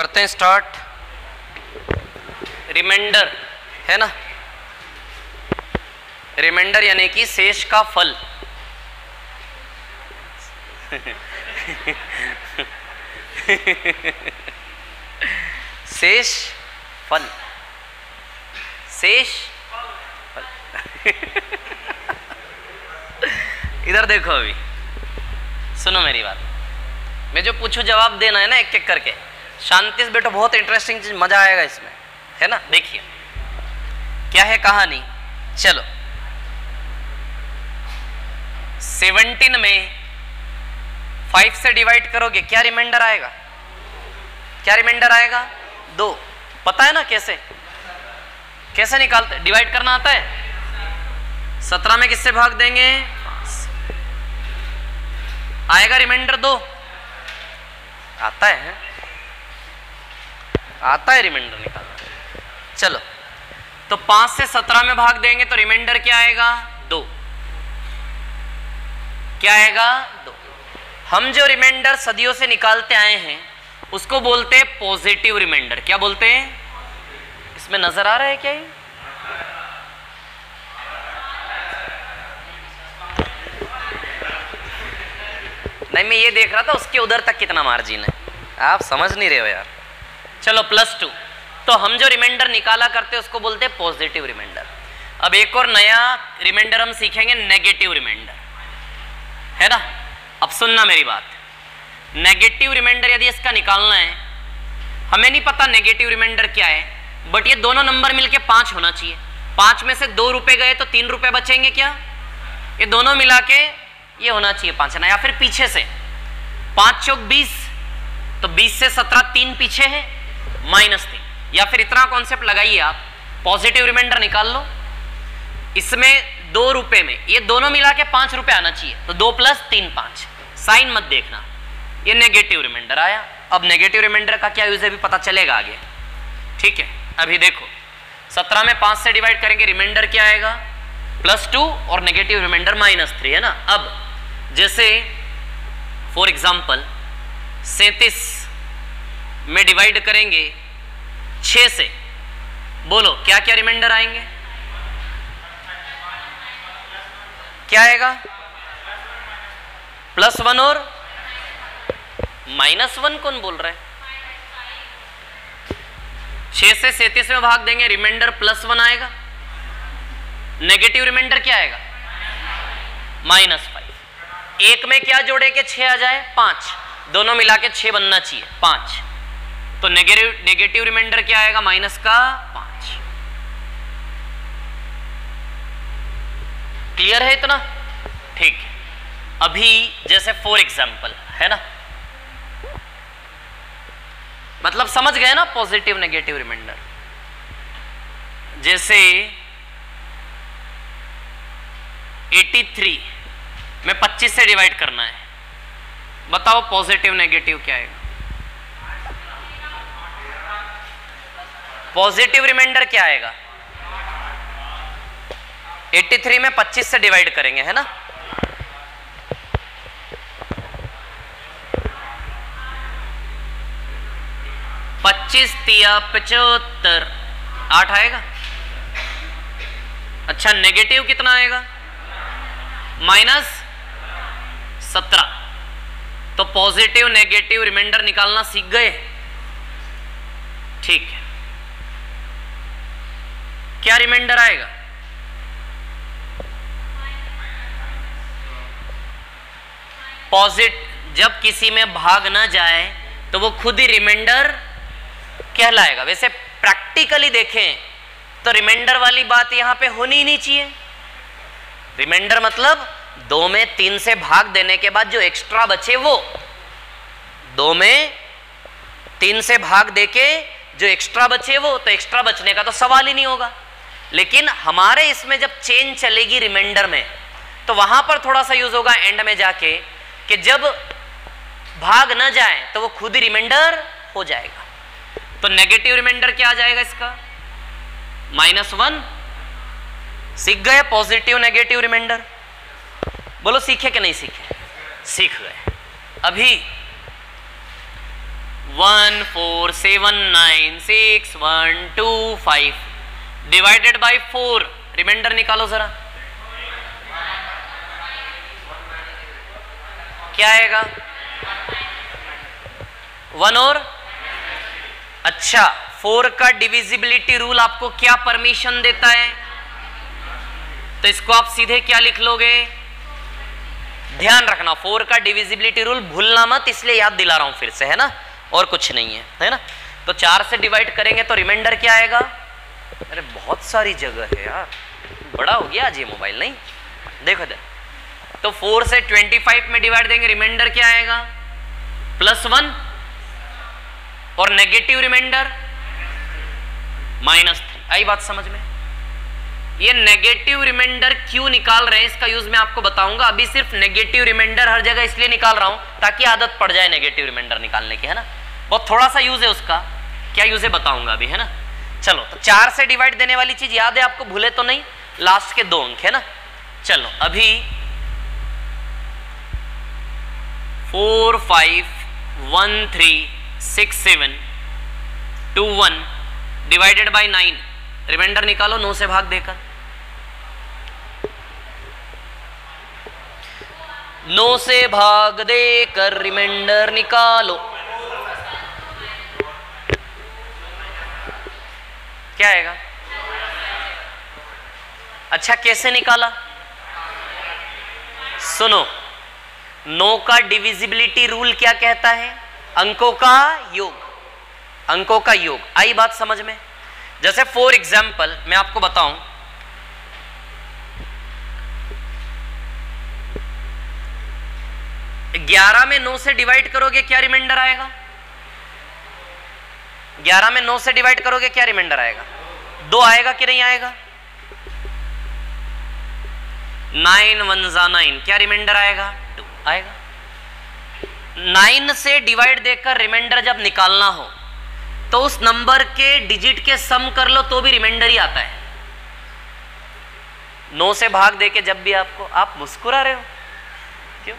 करते हैं start. Reminder है ना, रिमाइंडर यानी कि शेष का फल। शेष फल, शेष फल। इधर देखो, अभी सुनो मेरी बात, मैं जो पूछूं जवाब देना है ना एक एक करके, शांति से बैठो, बहुत इंटरेस्टिंग चीज, मजा आएगा इसमें, है ना। देखिए क्या है कहानी, चलो। 17 में 5 से डिवाइड करोगे, क्या रिमाइंडर आएगा, क्या रिमाइंडर आएगा? 2। पता है ना कैसे, कैसे निकालते, डिवाइड करना आता है? 17 में किससे भाग देंगे? 5। आएगा रिमाइंडर 2? आता है, आता है रिमाइंडर निकालना। चलो, तो 5 से 17 में भाग देंगे तो रिमाइंडर क्या आएगा? 2। क्या आएगा? 2। हम जो रिमाइंडर सदियों से निकालते आए हैं उसको बोलते हैं पॉजिटिव रिमाइंडर। क्या बोलते हैं? इसमें नजर आ रहा है क्या ये? नहीं, मैं ये देख रहा था उसके उधर तक कितना मार्जिन है, आप समझ नहीं रहे हो यार। चलो +2। तो हम जो रिमाइंडर निकाला करते हैं उसको बोलते हैं पॉजिटिव रिमाइंडर। अब एक और नया रिमाइंडर हम सीखेंगे, नेगेटिव रिमाइंडर, है ना। अब सुनना मेरी बात, नेगेटिव रिमाइंडर यदि इसका निकालना है, हमें नहीं पता नेगेटिव रिमाइंडर क्या है, बट ये दोनों नंबर मिलके 5 होना चाहिए। 5 में से 2 रुपए गए तो 3 रुपए बचेंगे क्या? ये दोनों मिला के ये होना चाहिए 5, है ना। या फिर पीछे से 5 चौक 20, तो 20 से 17 3 पीछे है, -3। या फिर इतना कॉन्सेप्ट लगाइए आप, पॉजिटिव रिमाइंडर निकाल लो, इसमें 2 रुपए में ये दोनों मिला के 5 रुपए आना चाहिए, तो 2 + 3 5। साइन मत देखना, ये नेगेटिव रिमाइंडर आया। अब नेगेटिव रिमाइंडर का क्या यूज है भी पता चलेगा आगे, ठीक है। अभी देखो 17 में 5 से डिवाइड करेंगे, रिमाइंडर क्या आएगा? +2 और नेगेटिव रिमाइंडर -3, है ना। अब जैसे फॉर एग्जाम्पल 37 में डिवाइड करेंगे 6 से, बोलो क्या क्या रिमाइंडर आएंगे? क्या आएगा? +1 और -1 कौन बोल रहा है? 6 से 37 में भाग देंगे, रिमाइंडर +1 आएगा, नेगेटिव रिमाइंडर क्या आएगा? -5। एक में क्या जोड़े के 6 आ जाए? 5। दोनों मिला के 6 बनना चाहिए, 5। तो नेगेटिव रिमाइंडर क्या आएगा? -5। क्लियर है इतना? ठीक है। अभी जैसे फॉर एग्जाम्पल, है ना, मतलब समझ गए ना पॉजिटिव नेगेटिव रिमाइंडर। जैसे 83 में 25 से डिवाइड करना है, बताओ पॉजिटिव नेगेटिव क्या आएगा? पॉजिटिव रिमाइंडर क्या आएगा? 83 में 25 से डिवाइड करेंगे, है ना। पच्चीस 75, 8 आएगा। अच्छा, नेगेटिव कितना आएगा? -17। तो पॉजिटिव नेगेटिव रिमाइंडर निकालना सीख गए, ठीक है। क्या रिमाइंडर आएगा? जब किसी में भाग ना जाए तो वो खुद ही रिमाइंडर कहलाएगा। वैसे प्रैक्टिकली देखें तो रिमाइंडर वाली बात यहां पे होनी ही नहीं चाहिए। रिमाइंडर मतलब 2 में 3 से भाग देने के बाद जो एक्स्ट्रा बचे, वो 2 में 3 से भाग देके जो एक्स्ट्रा बचे वो, तो एक्स्ट्रा बचने का तो सवाल ही नहीं होगा। लेकिन हमारे इसमें जब चेन चलेगी रिमाइंडर में, तो वहां पर थोड़ा सा यूज होगा एंड में जाके, कि जब भाग न जाए तो वो खुद ही रिमाइंडर हो जाएगा। तो नेगेटिव रिमाइंडर क्या आ जाएगा इसका? -1। सीख गए पॉजिटिव नेगेटिव रिमाइंडर? बोलो सीखे कि नहीं सीखे? सीख गए। अभी 1479612 डिवाइडेड बाय 4, रिमाइंडर निकालो जरा, क्या आएगा? 1 और अच्छा 4 का डिविजिबिलिटी रूल आपको क्या परमिशन देता है? तो इसको आप सीधे क्या लिख लोगे? ध्यान रखना 4 का डिविजिबिलिटी रूल भूलना मत, इसलिए याद दिला रहा हूं फिर से, है ना, और कुछ नहीं है ना। तो 4 से डिवाइड करेंगे तो रिमाइंडर क्या आएगा? अरे बहुत सारी जगह है यार, बड़ा हो गया आज ये मोबाइल, नहीं देखो इधर। तो 4 से 25 में डिवाइड देंगे, रिमाइंडर क्या आएगा? +1 और नेगेटिव रिमाइंडर -3। आई बात समझ में? ये नेगेटिव रिमाइंडर क्यों निकाल रहे हैं इसका यूज मैं आपको बताऊंगा। अभी सिर्फ नेगेटिव रिमाइंडर हर जगह इसलिए निकाल रहा हूं ताकि आदत पड़ जाए नेगेटिव रिमाइंडर निकालने की, है ना। बहुत थोड़ा सा यूज है उसका, क्या यूज है बताऊंगा अभी, है ना। चलो तो 4 से डिवाइड देने वाली चीज याद है आपको, भूले तो नहीं, लास्ट के 2 अंक, है ना। चलो अभी 4 5 1 3 6 7 2 1 डिवाइडेड बाय 9, रिमाइंडर निकालो 9 से भाग देकर। 9 से भाग देकर रिमाइंडर निकालो, क्या आएगा? अच्छा कैसे निकाला? सुनो, 9 का डिविजिबिलिटी रूल क्या कहता है? अंकों का योग, अंकों का योग। आई बात समझ में? जैसे फॉर एग्जाम्पल मैं आपको बताऊं, 11 में 9 से डिवाइड करोगे क्या रिमाइंडर आएगा? 11 में 9 से डिवाइड करोगे क्या रिमाइंडर आएगा? 2 आएगा कि नहीं आएगा? 9 1 जा 9, क्या रिमाइंडर आएगा? 2 आएगा। 9 से डिवाइड देकर रिमाइंडर जब निकालना हो तो उस नंबर के डिजिट के सम कर लो तो भी रिमाइंडर ही आता है। 9 से भाग देके जब भी आपको, आप मुस्कुरा रहे हो क्यों?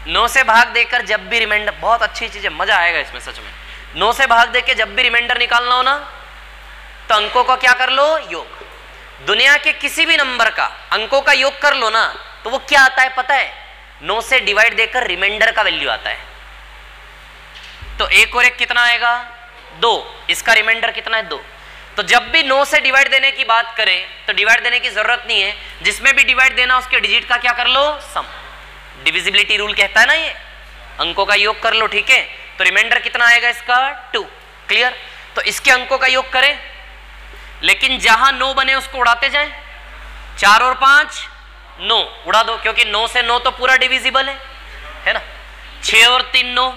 9 से भाग देकर जब भी रिमाइंडर, बहुत अच्छी चीज है, मजा आएगा इसमें सच में। 9 से भाग देके जब भी रिमाइंडर निकालना हो ना तो अंकों का क्या कर लो? योग। दुनिया के किसी भी नंबर का अंकों का योग कर लो ना तो वो क्या आता है पता है? 9 से डिवाइड देकर रिमाइंडर का वैल्यू आता है। तो 1 और 1 कितना आएगा? 2। इसका रिमाइंडर कितना है? 2। तो जब भी 9 से डिवाइड देने की बात करें तो डिवाइड देने की जरूरत नहीं है, जिसमें भी डिवाइड देना उसके डिजिट का क्या कर लो? सम। डिविजिबिलिटी रूल कहता है ना ये, अंकों का योग कर लो, ठीक है। तो रिमाइंडर कितना आएगा इसका? 2। क्लियर? तो इसके अंकों का योग करें, लेकिन जहां 9 बने उसको उड़ाते जाएं। 4 और 5 9, उड़ा दो, क्योंकि 9 से 9 तो पूरा डिविजिबल है ना। 6 और 3 9,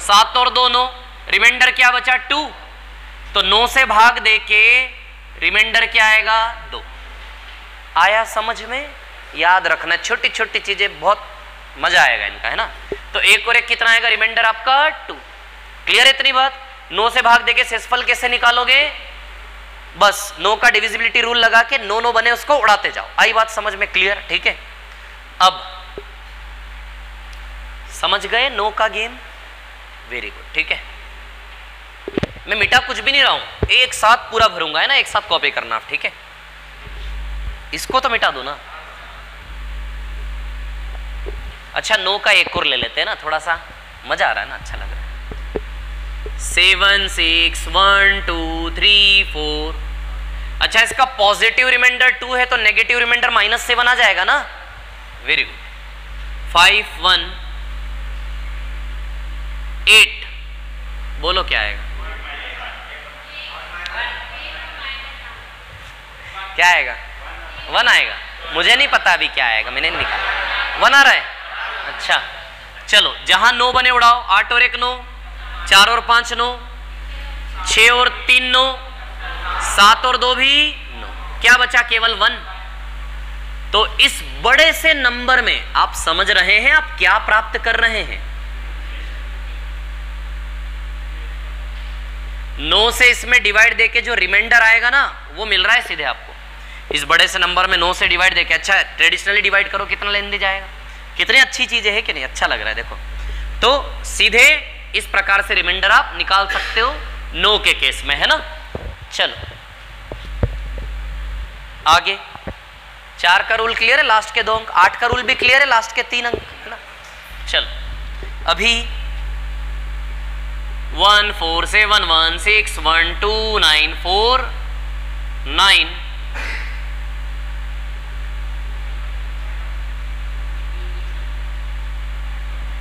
7 और 2 9, रिमाइंडर क्या बचा? 2। तो 9 से भाग देके रिमाइंडर क्या आएगा? 2। आया समझ में? याद रखना छोटी छोटी चीजें, बहुत मजा आएगा इनका, है ना। तो 1 और 1 कितना आएगा? रिमाइंडर आपका 2। क्लियर है इतनी बात? 9 से भाग देके शेषफल कैसे निकालोगे? बस 9 का डिविजिबिलिटी रूल लगा के 9 9 बने उसको उड़ाते जाओ। आई बात समझ में? क्लियर? ठीक है, अब समझ गए 9 का गेम? वेरी गुड, ठीक है। मैं मिटा कुछ भी नहीं रहा हूं, एक साथ पूरा भरूंगा, है ना, एक साथ कॉपी करना आप, ठीक है। इसको तो मिटा दो ना। अच्छा 9 का एक और ले लेते हैं ना, थोड़ा सा मजा आ रहा है ना, अच्छा लग रहा है। 7 6 1 2 3 4। अच्छा इसका पॉजिटिव रिमाइंडर 2 है तो नेगेटिव रिमाइंडर -7 आ जाएगा ना। Very good. 5 1 8, बोलो क्या आएगा? क्या आएगा? 1 आएगा। मुझे नहीं पता अभी क्या आएगा, मैंने नहीं निकाला। 1 आ रहा है? अच्छा चलो, जहां 9 बने उड़ाओ। 8 और 1 9, 4 और 5 9, 6 और 3 9, 7 और 2 भी 9, क्या बचा? केवल 1। तो इस बड़े से नंबर में आप समझ रहे हैं आप क्या प्राप्त कर रहे हैं? 9 से इसमें डिवाइड देके जो रिमाइंडर आएगा ना वो मिल रहा है सीधे आपको। इस बड़े से नंबर में 9 से डिवाइड देके, अच्छा ट्रेडिशनली डिवाइड करो, कितना लेने जाएगा? कितनी अच्छी चीजें है कि नहीं? अच्छा लग रहा है देखो। तो सीधे इस प्रकार से रिमाइंडर आप निकाल सकते हो नो के केस में, है ना। चलो आगे 4 का रूल क्लियर है, लास्ट के 2 अंक। 8 का रूल भी क्लियर है, लास्ट के 3 अंक, है ना। चलो अभी 1 4 7 1 6 1 2 9 4 9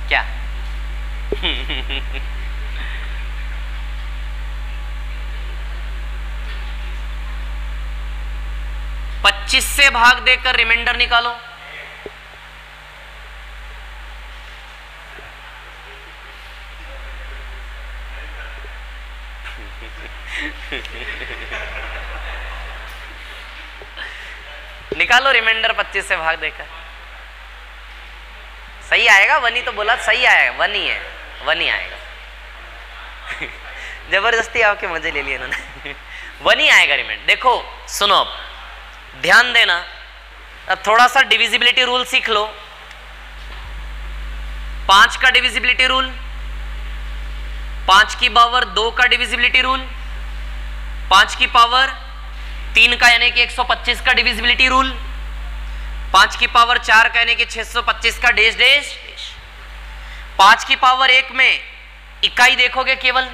क्या 25 से भाग देकर रिमाइंडर निकालो। निकालो रिमाइंडर 25 से भाग देकर। सही आएगा, 1 ही तो बोला, सही आएगा, 1 ही है, 1 ही आएगा। जबरदस्ती आपके मजे ले लिए इन्होंने। 1 ही आएगा रिमाइंडर। देखो सुनो, अब ध्यान देना, अब थोड़ा सा डिविजिबिलिटी रूल सीख लो। 5 का डिविजिबिलिटी रूल, 5 की पावर 2 का डिविजिबिलिटी रूल, 5 की पावर 3 का यानी कि 125 का डिविजिबिलिटी रूल, 5 की पावर 4 का यानी कि 625 का डैश डैश डैश। 5 की पावर 1 में इकाई देखोगे केवल,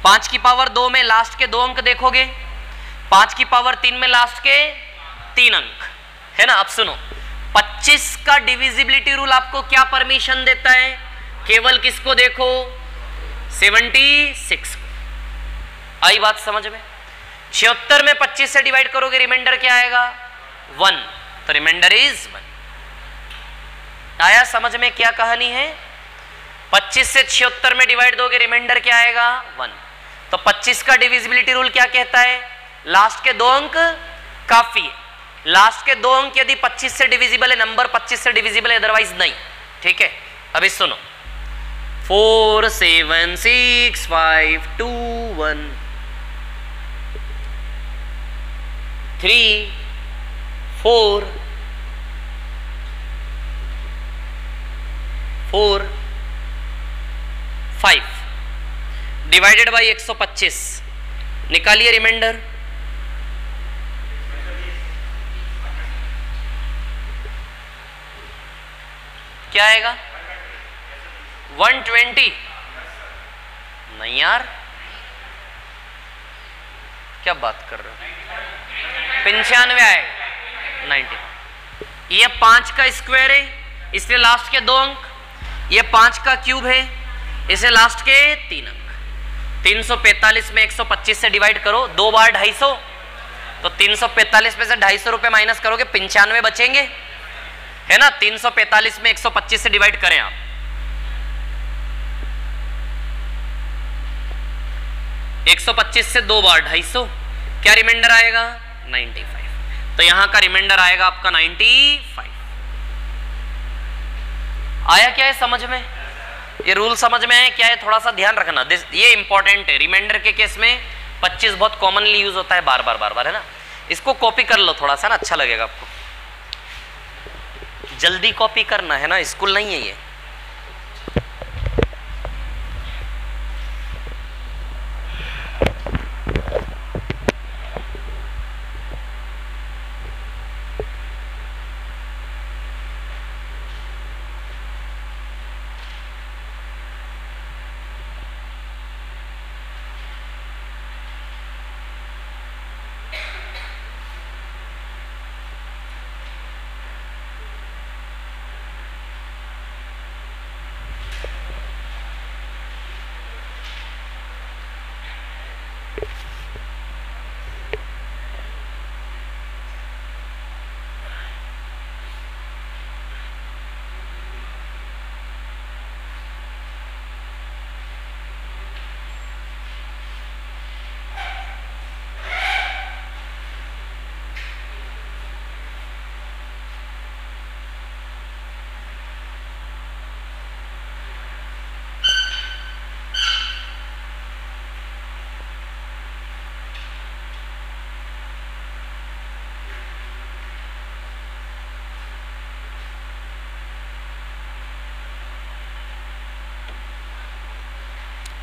5 की पावर 2 में लास्ट के 2 अंक देखोगे, 5 की पावर 3 में लास्ट के 3 अंक, है ना। अब सुनो, 25 का डिविजिबिलिटी रूल आपको क्या परमिशन देता है, केवल किसको देखो, 76 को। आई बात समझ में। 76 में 25 से डिवाइड करोगे, रिमाइंडर क्या आएगा, 1, तो रिमाइंडर इज 1। आया समझ में क्या कहानी है। 25 से 76 में डिवाइड दोगे, रिमाइंडर क्या आएगा, 1। तो 25 का डिविजिबिलिटी रूल क्या कहता है, लास्ट के 2 अंक काफी है। लास्ट के 2 अंक यदि 25 से डिविजिबल है, नंबर 25 से डिविजिबल है, अदरवाइज नहीं, ठीक है। अभी सुनो, 4 7 6 5 2 1 3 4 4 5 डिवाइडेड बाई 125, निकालिए रिमाइंडर। क्या आएगा, 120। नहीं यार, क्या बात कर रहे हो, 95 आएगा, 90। ये 5 का स्क्वायर है, इसलिए लास्ट के 2 अंक, ये 5 का क्यूब है, इसे लास्ट के 3 अंक। 345 में 125 से डिवाइड करो, 2 बार 250, तो 345 में से 250 रुपए माइनस करोगे, 95 बचेंगे, है ना। 345 में 125 से डिवाइड करें आप, एक 125 से 2 बार 250, क्या रिमाइंडर आएगा, 95। तो यहां का रिमाइंडर आएगा आपका 95। आया क्या है समझ में, ये रूल समझ में है क्या है, थोड़ा सा ध्यान रखना, ये इंपॉर्टेंट है। रिमाइंडर के केस में 25 बहुत कॉमनली यूज होता है, बार बार, है ना। इसको कॉपी कर लो थोड़ा सा ना, अच्छा लगेगा आपको। जल्दी कॉपी करना है ना, स्कूल नहीं है ये।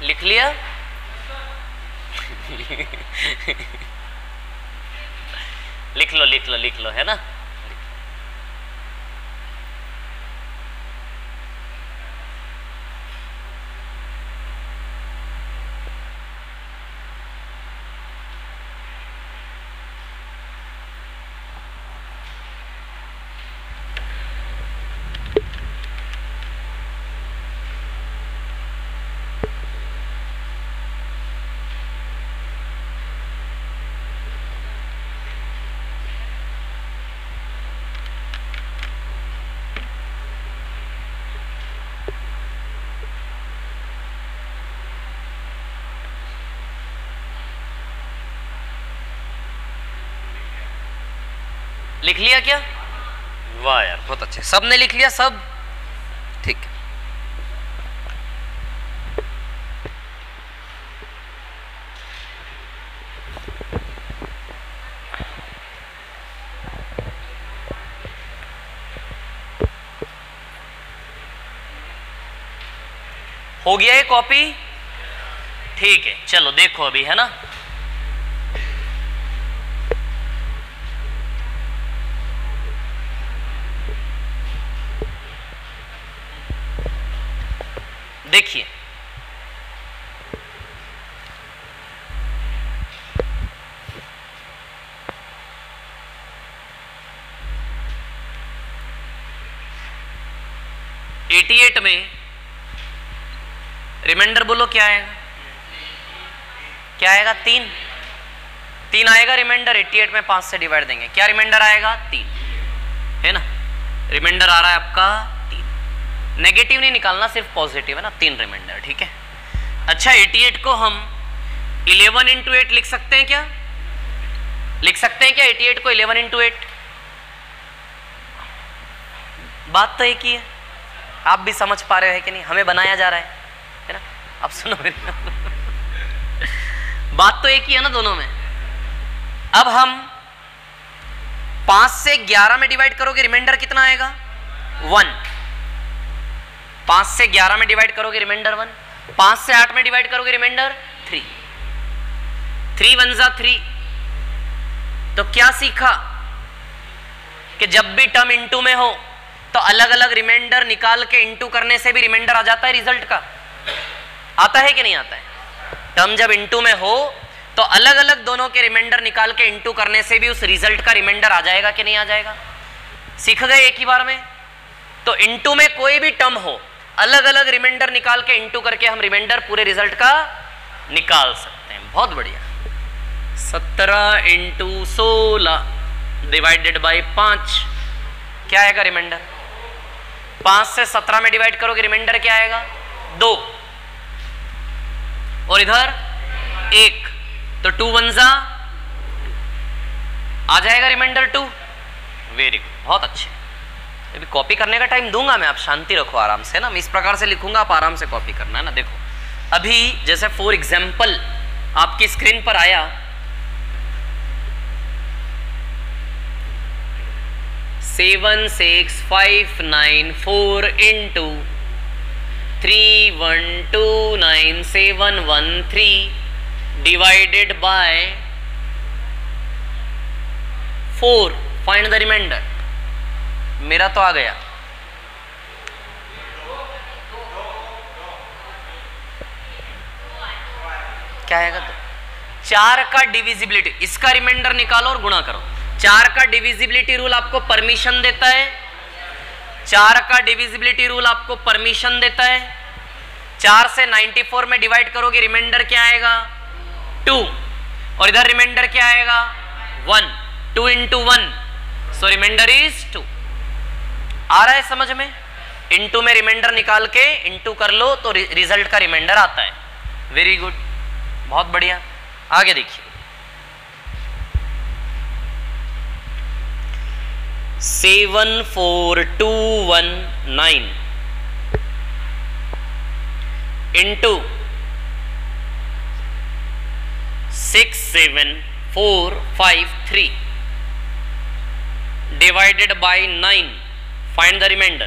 लिख लिया? लिख लो लिख लो लिख लो, है ना? लिख लिया क्या? वाह यार बहुत अच्छे, सब ने लिख लिया सब? ठीक है। हो गया ये कॉपी? ठीक है, चलो देखो अभी, है ना? देखिए एटी में रिमाइंडर बोलो क्या आएगा? क्या आएगा? 3 आएगा रिमाइंडर। 88 में 5 से डिवाइड देंगे, क्या रिमाइंडर आएगा? 3, है ना? रिमाइंडर आ रहा है आपका 3। नेगेटिव नहीं निकालना, सिर्फ पॉजिटिव, है ना? 3 रिमाइंडर, ठीक है। अच्छा 88 को हम 11 इंटू 8 लिख सकते हैं क्या? लिख सकते हैं क्या 88 को 11 इंटू 8? बात तो एक ही है, आप भी समझ पा रहे हो कि नहीं? हमें बनाया जा रहा है ना? अब सुनो मेरी बात तो एक ही है ना दोनों में। अब हम 5 से 11 में डिवाइड करोगे, रिमाइंडर कितना आएगा? 1। 5 से 11 में डिवाइड करोगे, रिमाइंडर 1। 5 से 8 में डिवाइड करोगे, रिमाइंडर 3। 3 1 जा 3। तो क्या सीखा कि जब भी टर्म इनटू में हो तो अलग अलग रिमाइंडर निकाल के इनटू करने से भी रिमाइंडर आ जाता है रिजल्ट का। आता है कि नहीं आता है? टर्म जब इनटू में हो तो अलग अलग दोनों के रिमाइंडर निकाल के इनटू करने से भी उस रिजल्ट का रिमाइंडर आ जाएगा कि नहीं आ जाएगा? सीख गए एक ही बार में? तो इनटू में कोई भी टर्म हो, अलग अलग रिमाइंडर निकाल के इनटू करके हम रिमाइंडर पूरे रिजल्ट का निकाल सकते हैं। बहुत बढ़िया। 17 इंटू 16 डिवाइडेड बाई 5 क्या आएगा रिमाइंडर? 5 से 17 में डिवाइड करोगे, रिमाइंडर क्या आएगा? 2। और इधर 1, तो 2 1 जा आ जाएगा रिमाइंडर 2। वेरी गुड, बहुत अच्छे। अभी कॉपी करने का टाइम दूंगा मैं, आप शांति रखो आराम से ना। मैं इस प्रकार से लिखूंगा, आप आराम से कॉपी करना है ना। देखो अभी जैसे फॉर एग्जाम्पल आपकी स्क्रीन पर आया 7 6 5 9 4 into 3 1 2 9 7 1 3 divided by 4। Find the remainder. मेरा तो आ गया। क्या आएगा? 2। 4 का डिविजिबिलिटी, इसका रिमाइंडर निकालो और गुणा करो। 4 का डिविजिबिलिटी रूल आपको परमिशन देता है। 4 का डिविजिबिलिटी रूल आपको परमिशन देता है। 4 से 94 में डिवाइड करोगे, रिमाइंडर क्या आएगा? 2। और इधर रिमाइंडर क्या आएगा? 1। 2 इंटू 1, सो रिमाइंडर इज 2। आ रहा है समझ में? इंटू में रिमाइंडर निकाल के इंटू कर लो तो रिजल्ट का रिमाइंडर आता है। वेरी गुड, बहुत बढ़िया। आगे देखिए 7 4 2 1 9 into 6 7 4 5 3 divided by 9. Find the remainder.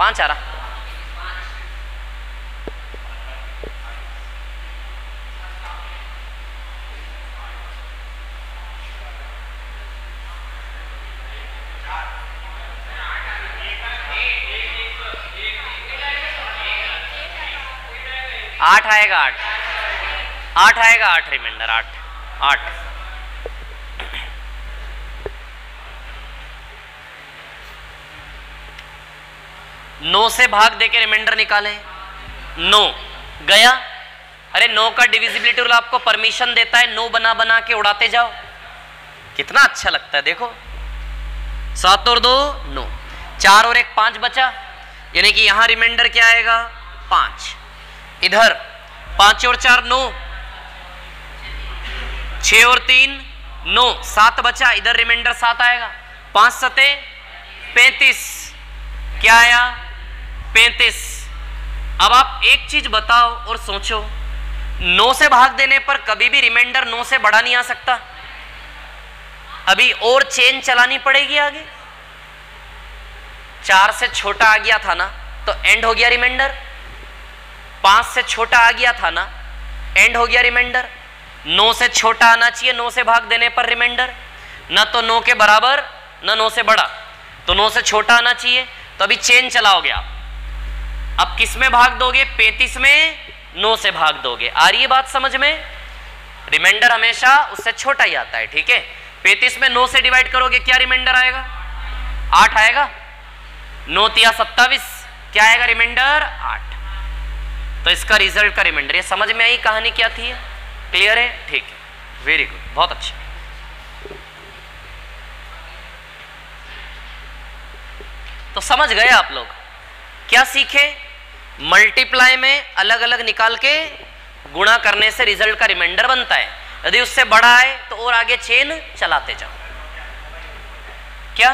5 आ रहा। आठ आएगा, 8 आएगा, 8 रिमाइंडर, 8। नौ से भाग देके रिमाइंडर निकालें। 9 गया। अरे 9 का डिविजिबिलिटी रूल आपको परमिशन देता है 9 बना बना के उड़ाते जाओ, कितना अच्छा लगता है। देखो 7 और 2 9, 4 और 1 5 बचा, यानी कि यहां रिमाइंडर क्या आएगा 5। इधर 5 और 4 9, 6 और 3 9, 7 बचा, इधर रिमाइंडर 7 आएगा। 5 7 35, क्या आया 35। अब आप एक चीज बताओ और सोचो, 9 से भाग देने पर कभी भी रिमाइंडर 9 से बड़ा नहीं आ सकता, अभी और चेन चलानी पड़ेगी आगे। 4 से छोटा आ गया था ना तो एंड हो गया रिमाइंडर, 5 से छोटा आ गया था ना एंड हो गया रिमाइंडर, 9 से छोटा आना चाहिए 9 से भाग देने पर रिमाइंडर, ना तो 9 के बराबर ना 9 से बड़ा, तो 9 से छोटा आना चाहिए, तो अभी चेन चलाओगे आप। अब किस में भाग दोगे 35 में 9 से भाग दोगे। आ रही है बात समझ में? रिमाइंडर हमेशा उससे छोटा ही आता है, ठीक है। 35 में 9 से डिवाइड करोगे क्या रिमाइंडर आएगा 8 आएगा, 9 तिया 27, क्या आएगा रिमाइंडर 8। तो इसका रिजल्ट का रिमाइंडर, ये समझ में आई कहानी क्या थी? क्लियर है? ठीक है, वेरी गुड, बहुत अच्छा। तो समझ गए आप लोग, क्या सीखे? मल्टीप्लाई में अलग अलग निकाल के गुणा करने से रिजल्ट का रिमाइंडर बनता है, यदि उससे बड़ा है तो और आगे चेन चलाते जाओ। क्या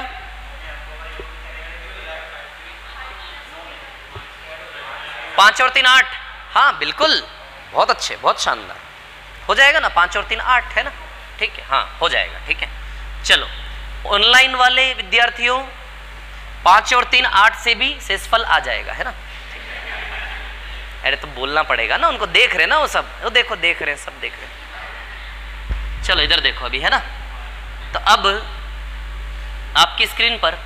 5 और 3 8, हाँ बिल्कुल, बहुत अच्छे, बहुत शानदार, हो जाएगा ना। 5 और 3 8 है ना, ठीक है, हाँ हो जाएगा, ठीक है। चलो ऑनलाइन वाले विद्यार्थियों 5 और 3 8 से भी शेषफल आ जाएगा, है ना। अरे तो बोलना पड़ेगा ना, उनको देख रहे ना वो सब, वो देखो देख रहे हैं, सब देख रहे हैं। चलो इधर देखो अभी, है ना। तो अब आपकी स्क्रीन पर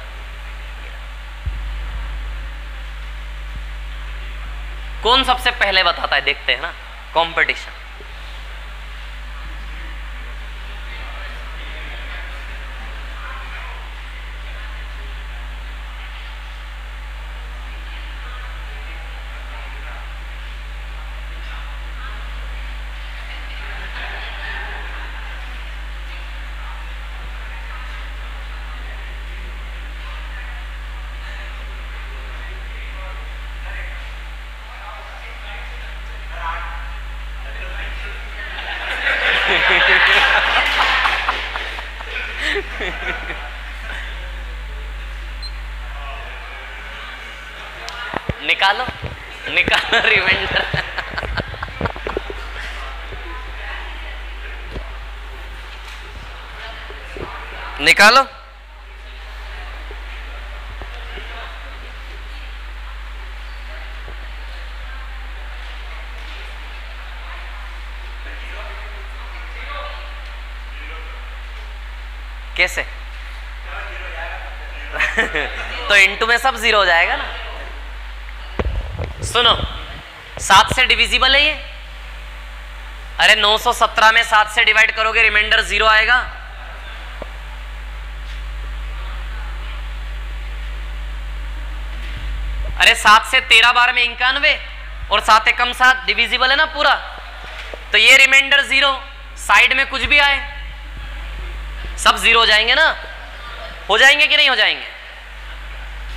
कौन सबसे पहले बताता है, देखते हैं ना, कंपटीशन। निकालो निकालो रिमाइंडर। निकालो। कैसे? तो इनटू में सब 0 हो जाएगा ना। सुनो 7 से डिविजिबल है ये। अरे 917 में 7 से डिवाइड करोगे रिमाइंडर 0 आएगा। अरे 7 से 13 बार में 91 और 7 एकम 7 डिविजिबल है ना पूरा, तो ये रिमाइंडर 0, साइड में कुछ भी आए सब 0 हो जाएंगे ना। हो जाएंगे कि नहीं हो जाएंगे?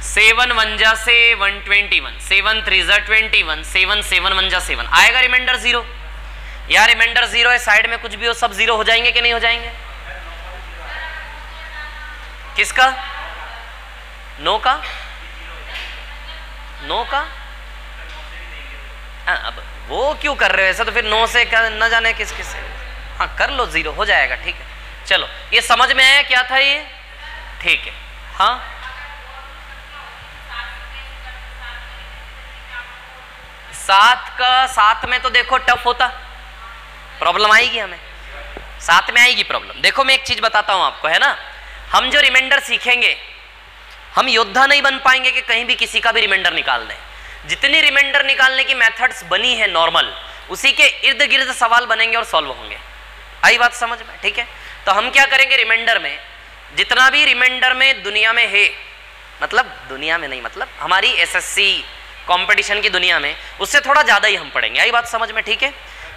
7 1 जा से 121, 7 3 जा 21, 7 7 1 जा 7 आएगा रिमाइंडर 0। यार रिमाइंडर 0 है, साइड में कुछ भी हो सब 0 हो जाएंगे कि नहीं हो जाएंगे? किसका? 9 का? 9 का? अब वो क्यों कर रहे हो ऐसा? तो फिर 9 से न जाने किस किस से। हाँ कर लो, 0 हो जाएगा, ठीक है। चलो ये समझ में आया क्या था ये? ठीक है। हाँ सात में तो देखो टफ होता, प्रॉब्लम आएगी हमें, सात में आएगी प्रॉब्लम। देखो मैं एक चीज बताता हूं आपको, है ना, हम जो रिमाइंडर सीखेंगे, हम योद्धा नहीं बन पाएंगे कि कहीं भी किसी का भी रिमाइंडर निकाल दें। जितनी रिमाइंडर निकालने की मेथड्स बनी है नॉर्मल, उसी के इर्द गिर्द सवाल बनेंगे और सॉल्व होंगे। आई बात समझ में? ठीक है, तो हम क्या करेंगे, रिमाइंडर में जितना भी रिमाइंडर में दुनिया में है, मतलब दुनिया में नहीं, मतलब हमारी एसएससी कंपटीशन की दुनिया में, उससे थोड़ा ज्यादा ही हम पढ़ेंगे। आई बात समझ में? ठीक है,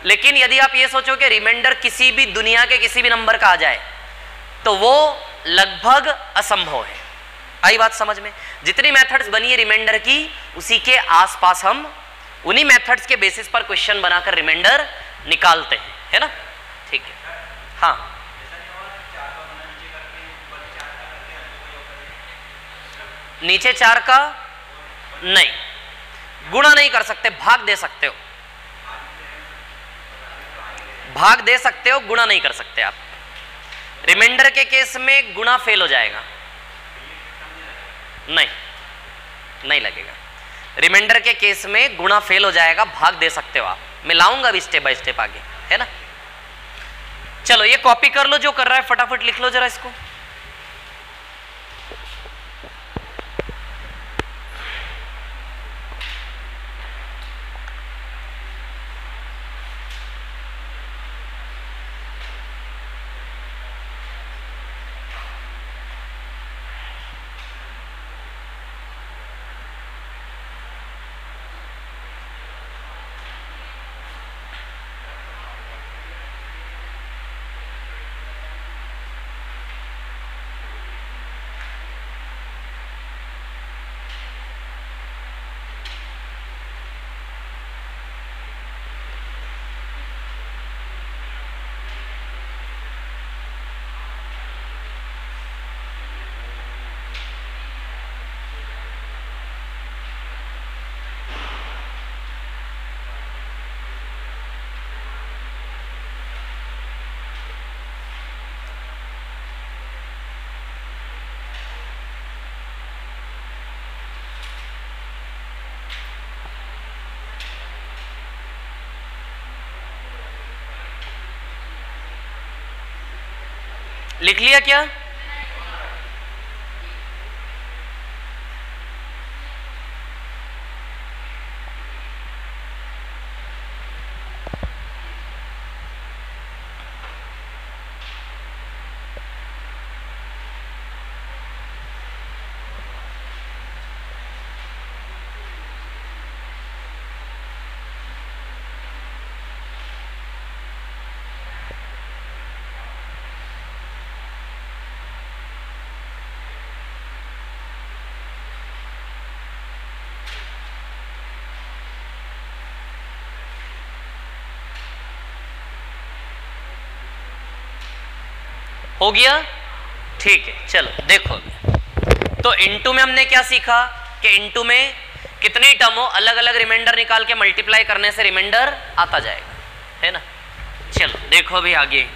लेकिन यदि आप ये सोचो कि रिमाइंडर किसी भी दुनिया के किसी भी नंबर का आ जाए तो वो लगभग असंभव है। आई बात समझ में? जितनी मेथड्स बनी है रिमाइंडर की, उसी के आसपास हम उन्हीं मेथड्स के बेसिस पर क्वेश्चन बनाकर रिमाइंडर निकालते हैं, है ना? ठीक है, हाँ नीचे 4 का नहीं, गुणा नहीं कर सकते, भाग दे सकते हो, भाग दे सकते हो, गुणा नहीं कर सकते आप। रिमाइंडर के केस में गुणा फेल हो जाएगा, नहीं लगेगा। रिमाइंडर के केस में गुणा फेल हो जाएगा, भाग दे सकते हो आप। मैं लाऊंगा अभी स्टेप बाय स्टेप आगे, है ना? चलो ये कॉपी कर लो, जो कर रहा है फटाफट लिख लो जरा इसको। लिख लिया क्या? हो गया? ठीक है, चलो देखो। तो इनटू में हमने क्या सीखा कि इनटू में कितनी टर्म हो, अलग अलग रिमाइंडर निकाल के मल्टीप्लाई करने से रिमाइंडर आता जाएगा, है ना? चलो देखो भी आगे।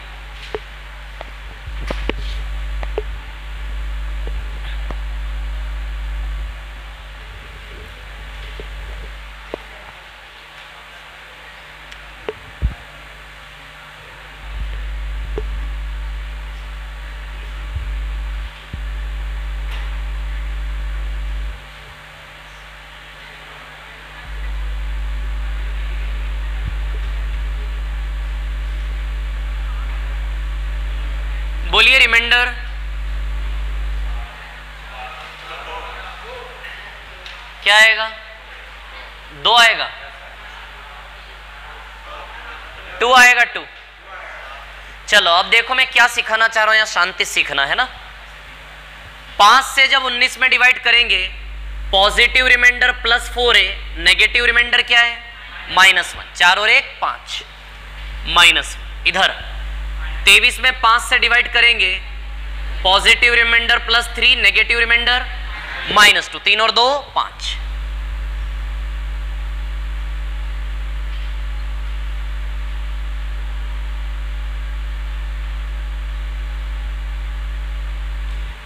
बोलिए रिमाइंडर। क्या आएगा? 2 आएगा, 2 आएगा, 2। चलो अब देखो मैं क्या सिखाना चाह रहा हूं, यहां शांति सीखना है ना। 5 से जब 19 में डिवाइड करेंगे, पॉजिटिव रिमाइंडर +4 है, नेगेटिव रिमाइंडर क्या है? -1। 4 और 1 5, -1। इधर 23 में 5 से डिवाइड करेंगे, पॉजिटिव रिमाइंडर +3, नेगेटिव रिमाइंडर -2। 3 और 2 5।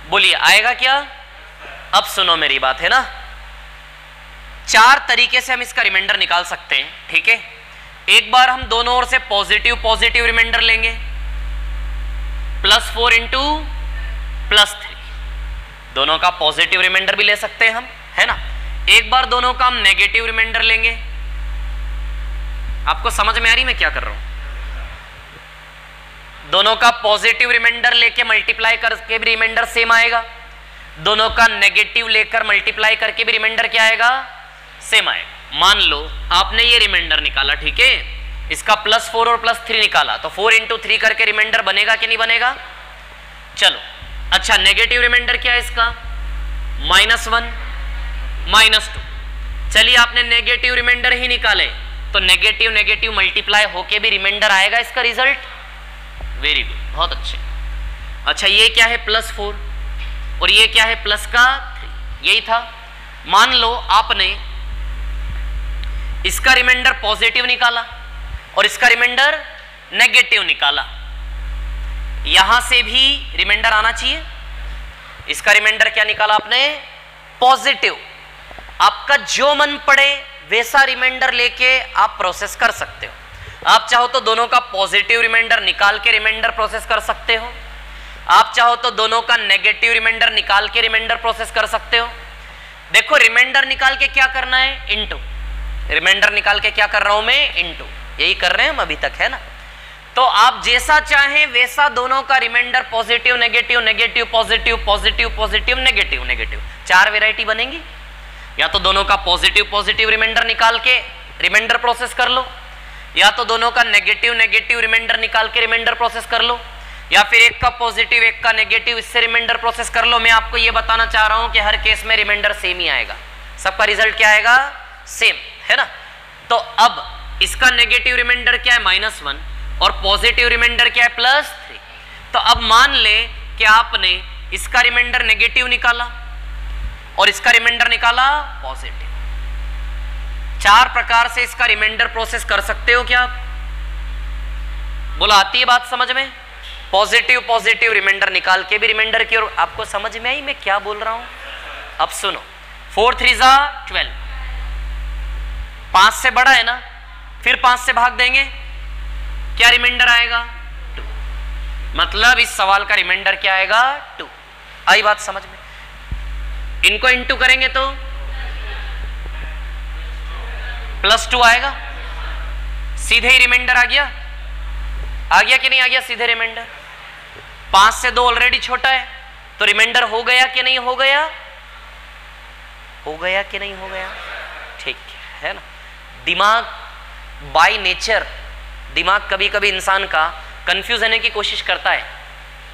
बोलिए आएगा क्या? अब सुनो मेरी बात, है ना। चार तरीके से हम इसका रिमाइंडर निकाल सकते हैं, ठीक है। एक बार हम दोनों ओर से पॉजिटिव पॉजिटिव रिमाइंडर लेंगे, +4 इंटू +3, दोनों का पॉजिटिव रिमाइंडर भी ले सकते हैं हम, है ना। एक बार दोनों का हम नेगेटिव रिमाइंडर लेंगे। आपको समझ में आ रही मैं क्या कर रहा हूं? दोनों का पॉजिटिव रिमाइंडर लेके मल्टीप्लाई करके भी रिमाइंडर सेम आएगा, दोनों का नेगेटिव लेकर मल्टीप्लाई करके भी रिमाइंडर क्या आएगा? सेम आएगा। मान लो आपने ये रिमाइंडर निकाला, ठीक है, इसका +4 और +3 निकाला, तो 4 इंटू 3 करके रिमाइंडर बनेगा कि नहीं बनेगा? चलो अच्छा, नेगेटिव रिमाइंडर क्या है इसका? -1 -2। चलिए आपने नेगेटिव रिमाइंडर ही निकाले, तो नेगेटिव नेगेटिव मल्टीप्लाई होके भी रिमाइंडर आएगा इसका रिजल्ट। वेरी गुड, बहुत अच्छे। अच्छा ये क्या है? +4 और ये क्या है? +3, यही था। मान लो आपने इसका रिमाइंडर पॉजिटिव निकाला और इसका रिमाइंडर नेगेटिव निकाला, यहां से भी रिमाइंडर आना चाहिए। इसका रिमाइंडर क्या निकाला आपने? पॉजिटिव। आपका जो मन पड़े वैसा रिमाइंडर लेके आप प्रोसेस कर सकते हो। आप चाहो तो दोनों का पॉजिटिव रिमाइंडर निकाल के रिमाइंडर प्रोसेस कर सकते हो, आप चाहो तो दोनों का नेगेटिव रिमाइंडर निकाल के रिमाइंडर प्रोसेस कर सकते हो। देखो रिमाइंडर निकाल के क्या करना है? इनटू। रिमाइंडर निकाल के क्या कर रहा हूं मैं? इनटू। यही कर रहे हैं हम अभी तक, है ना। तो आप जैसा चाहें वैसा दोनों का remainder positive negative negative positive positive positive negative negative, 4 variety बनेंगी। या तो दोनों का पॉजिटिव पॉजिटिव रिमाइंडर निकाल के रिमाइंडर प्रोसेस कर लो, या तो दोनों का नेगेटिव नेगेटिव रिमाइंडर निकाल के रिमाइंडर प्रोसेस कर लो, या फिर एक का पॉजिटिव एक का नेगेटिव, इससे रिमाइंडर प्रोसेस कर लो। मैं आपको यह बताना चाह रहा हूं कि हर केस में रिमाइंडर सेम ही आएगा, सबका रिजल्ट क्या आएगा? सेम, है ना। तो अब इसका नेगेटिव रिमाइंडर क्या है? -1 और पॉजिटिव रिमाइंडर क्या है? +3। तो अब मान ले कि आपने इसका रिमाइंडर नेगेटिव निकाला और इसका रिमाइंडर निकाला पॉजिटिव। 4 प्रकार से इसका रिमाइंडर प्रोसेस कर सकते हो क्या आप? बोला आती है बात समझ में? पॉजिटिव पॉजिटिव रिमाइंडर निकाल के भी रिमाइंडर की ओर। आपको समझ में आई मैं क्या बोल रहा हूं? अब सुनो, 4 3 12, 5 से बड़ा है ना, फिर 5 से भाग देंगे, क्या रिमाइंडर आएगा? 2। मतलब इस सवाल का रिमाइंडर क्या आएगा? 2। आई बात समझ में? इनको इंटू करेंगे तो +2 आएगा, सीधे ही रिमाइंडर आ गया कि नहीं आ गया? सीधे रिमाइंडर। 5 से 2 ऑलरेडी छोटा है, तो रिमाइंडर हो गया कि नहीं हो गया? हो गया कि नहीं हो गया? ठीक है ना। दिमाग बाय नेचर, दिमाग कभी कभी इंसान का कंफ्यूज होने की कोशिश करता है,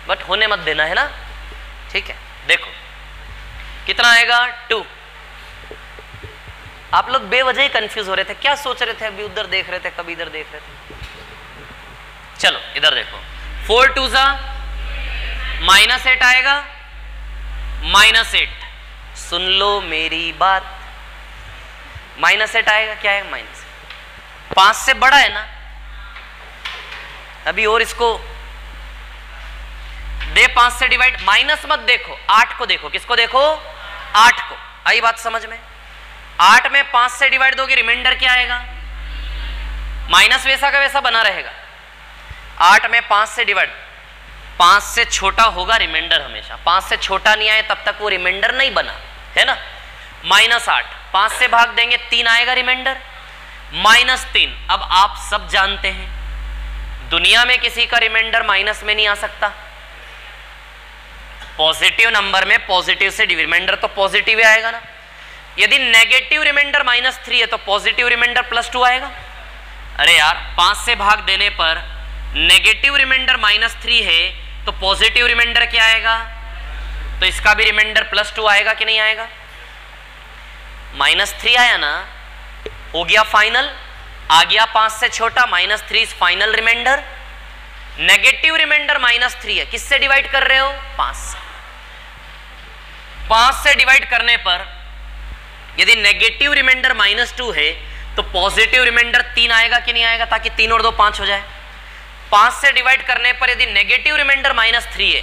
बट होने मत देना, है ना। ठीक है, देखो कितना आएगा? 2। आप लोग बेवजह ही कंफ्यूज हो रहे थे, क्या सोच रहे थे? अभी उधर देख रहे थे, कभी इधर देख रहे थे। चलो इधर देखो, 4 2 -8 आएगा, -8। सुन लो मेरी बात, -8 आएगा। क्या है? माइनस। 5 से बड़ा है ना, अभी और इसको दे 5 से डिवाइड, माइनस मत देखो, 8 को देखो। किसको देखो? 8 को। आई बात समझ में? 8 में 5 से डिवाइड दोगे, रिमाइंडर क्या आएगा? माइनस वैसा का वैसा बना रहेगा। 8 में 5 से डिवाइड, 5 से छोटा होगा रिमाइंडर हमेशा। 5 से छोटा नहीं आए तब तक वो रिमाइंडर नहीं बना, है ना। -8, 5 से भाग देंगे 3 आएगा रिमाइंडर, -3। अब आप सब जानते हैं दुनिया में किसी का रिमाइंडर माइनस में नहीं आ सकता। पॉजिटिव नंबर में पॉजिटिव से रिमाइंडर तो पॉजिटिव ही आएगा ना। यदि नेगेटिव रिमाइंडर -3 है तो पॉजिटिव रिमाइंडर +2 आएगा। अरे यार, 5 से भाग देने पर नेगेटिव रिमाइंडर -3 है तो पॉजिटिव रिमाइंडर क्या आएगा? तो इसका भी रिमाइंडर +2 आएगा कि नहीं आएगा? -3 आया ना, हो गया फाइनल। आ गया 5 से छोटा, -3 is final remainder. Negative remainder -3 है, किससे डिवाइड कर रहे हो? 5 से। 5 से डिवाइड करने पर यदि नेगेटिव रिमाइंडर -2 है तो पॉजिटिव रिमाइंडर 3 आएगा कि नहीं आएगा? ताकि 3 और 2 5 हो जाए। 5 से डिवाइड करने पर यदि नेगेटिव रिमाइंडर -3 है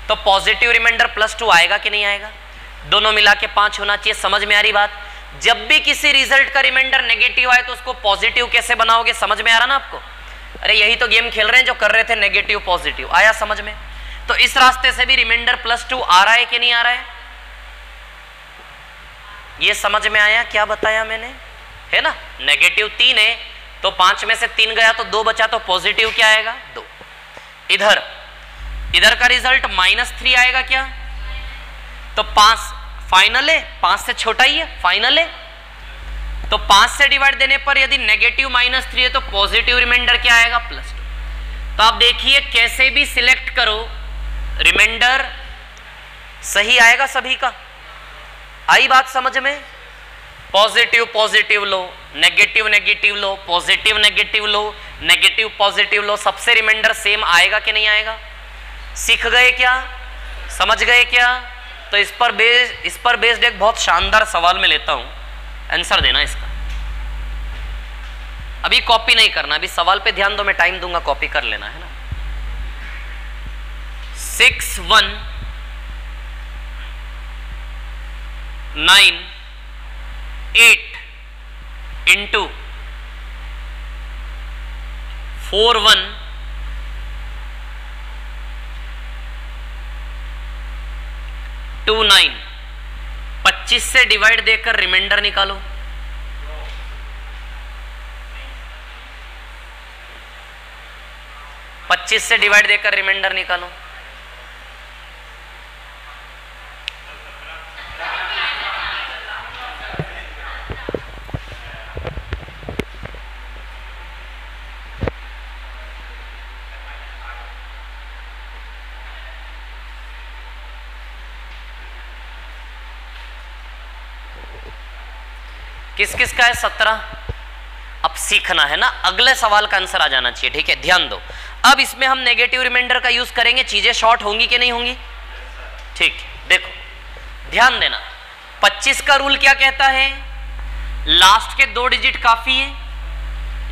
तो पॉजिटिव रिमाइंडर +2 आएगा कि नहीं आएगा? दोनों मिला के 5 होना चाहिए। समझ में आ रही बात? जब भी किसी रिजल्ट का रिमाइंडर नेगेटिव आए तो उसको पॉजिटिव कैसे बनाओगे, समझ में आ रहा ना आपको? अरे यही तो गेम खेल रहे हैं जो कर रहे थे नेगेटिव पॉजिटिव, आया समझ में? तो इस रास्ते से भी रिमाइंडर +2 आ रहा है कि नहीं आ रहा है? ये समझ में आया क्या बताया मैंने, है ना? नेगेटिव 3 है तो 5 में से 3 गया तो 2 बचा, तो पॉजिटिव क्या आएगा? 2। इधर का रिजल्ट -3 आएगा क्या? तो 5 फाइनल है, 5 से छोटा ही है, फाइनल है। तो 5 से डिवाइड देने पर यदि नेगेटिव -3 है तो पॉजिटिव रिमाइंडर क्या आएगा? +2। तो आप देखिए कैसे भी सिलेक्ट करो रिमाइंडर सही आएगा सभी का। आई बात समझ में? पॉजिटिव पॉजिटिव लो, नेगेटिव नेगेटिव लो, पॉजिटिव नेगेटिव लो, नेगेटिव पॉजिटिव लो, सबसे रिमाइंडर सेम आएगा कि नहीं आएगा? सीख गए क्या? समझ गए क्या? तो इस पर बेस्ड एक बहुत शानदार सवाल मैं लेता हूं, आंसर देना इसका। अभी कॉपी नहीं करना, अभी सवाल पे ध्यान दो, मैं टाइम दूंगा, कॉपी कर लेना, है ना? 6 1 9 8 into 4 1 2 9। 25 से डिवाइड देकर रिमाइंडर निकालो। पच्चीस से डिवाइड देकर रिमाइंडर निकालो। किस किस का है? 17। अब सीखना है ना, अगले सवाल का आंसर आ जाना चाहिए, ठीक है? ध्यान दो। अब इसमें हम नेगेटिव रिमाइंडर का यूज करेंगे, चीजें शॉर्ट होंगी कि नहीं होंगी? ठीक, देखो ध्यान देना। 25 का रूल क्या कहता है? लास्ट के 2 डिजिट काफी है,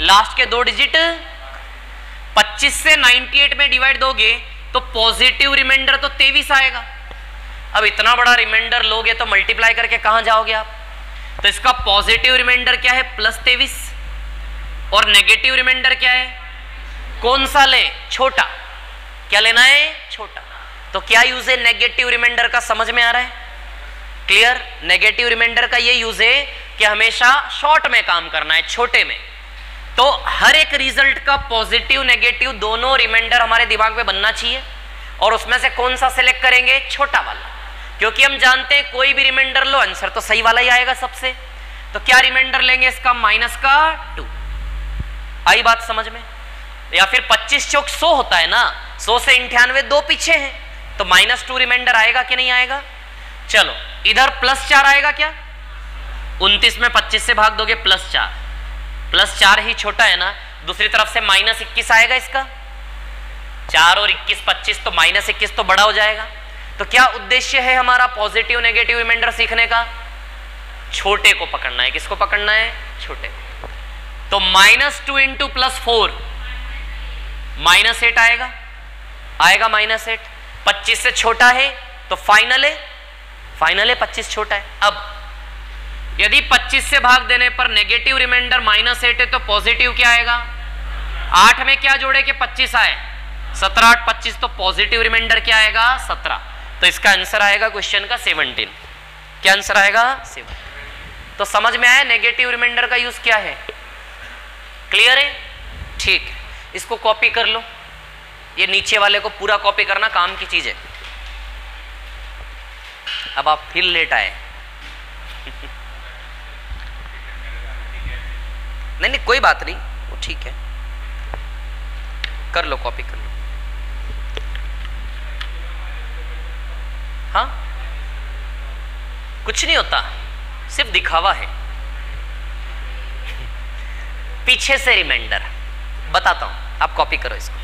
लास्ट के 2 डिजिट। 25 से 98 में डिवाइड दोगे तो पॉजिटिव रिमाइंडर तो 23 आएगा। अब इतना बड़ा रिमाइंडर लोगे तो मल्टीप्लाई करके कहां जाओगे आप? तो इसका पॉजिटिव रिमाइंडर क्या है? +23। और नेगेटिव रिमाइंडर क्या है? कौन सा ले? छोटा। क्या लेना है? छोटा। तो क्या यूज है नेगेटिव रिमाइंडर का, समझ में आ रहा है? क्लियर? नेगेटिव रिमाइंडर का ये यूज है कि हमेशा शॉर्ट में काम करना है, छोटे में। तो हर एक रिजल्ट का पॉजिटिव नेगेटिव दोनों रिमाइंडर हमारे दिमाग में बनना चाहिए, और उसमें से कौन सा सिलेक्ट करेंगे? छोटा वाला, क्योंकि हम जानते हैं कोई भी रिमाइंडर लो आंसर तो सही वाला ही आएगा सबसे। तो क्या रिमाइंडर लेंगे इसका? -2। आई बात समझ में? या फिर 25 चौक 100 होता है ना, 100 से 98 2 पीछे हैं, तो -2 रिमाइंडर आएगा कि नहीं आएगा? चलो इधर +4 आएगा क्या? 29 में 25 से भाग दोगे +4, +4 ही छोटा है ना। दूसरी तरफ से -21 आएगा इसका। 4 और 21 25, तो -21 तो बड़ा हो जाएगा। तो क्या उद्देश्य है हमारा पॉजिटिव नेगेटिव रिमाइंडर सीखने का? छोटे को पकड़ना है। किसको पकड़ना है? छोटे। तो -2 इंटू +4 -8 आएगा, आएगा -8। 25 से छोटा है तो फाइनल है, फाइनल है 25 छोटा है। अब यदि 25 से भाग देने पर नेगेटिव रिमाइंडर -8 है तो पॉजिटिव क्या आएगा? 8 में क्या जोड़े कि 25 आए? 17 8 25, तो पॉजिटिव रिमाइंडर क्या आएगा? 17। तो इसका आंसर आएगा क्वेश्चन का 17। क्या आंसर आएगा? 7। तो समझ में आया नेगेटिव रिमाइंडर का यूज क्या है? क्लियर है? ठीक है, इसको कॉपी कर लो। ये नीचे वाले को पूरा कॉपी करना काम की चीज है। अब आप फिर लेट आए। नहीं कोई बात नहीं, वो ठीक है, कर लो, कॉपी कर लो। हाँ कुछ नहीं होता, सिर्फ दिखावा है। पीछे से रिमाइंडर बताता हूं, आप कॉपी करो इसको।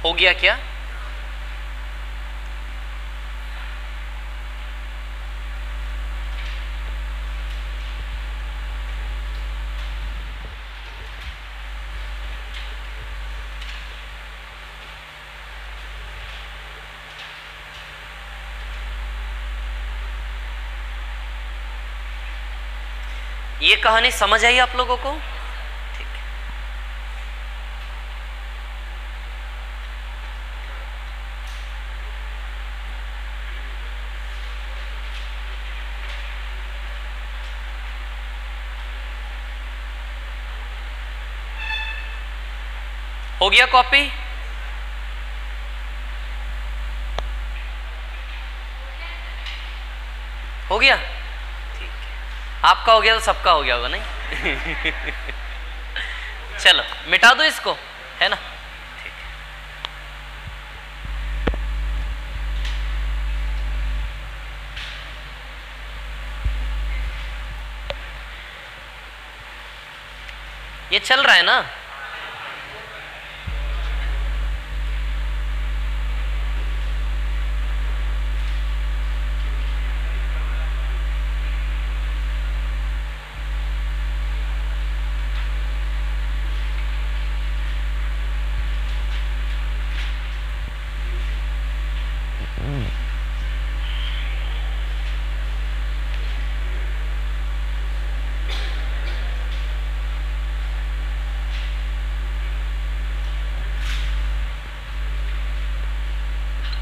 हो गया क्या? ये कहानी समझ आई आप लोगों को? ठीक है। हो गया कॉपी? हो गया? आपका हो गया तो सबका हो गया होगा नहीं? चलो मिटा दो इसको, है ना? ठीक है। ये चल रहा है ना?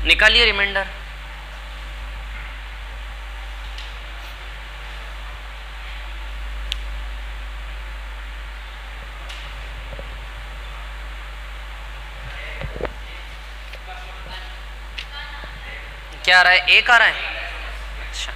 निकालिए रिमाइंडर। क्या आ रहा है? एक आ रहा है। अच्छा,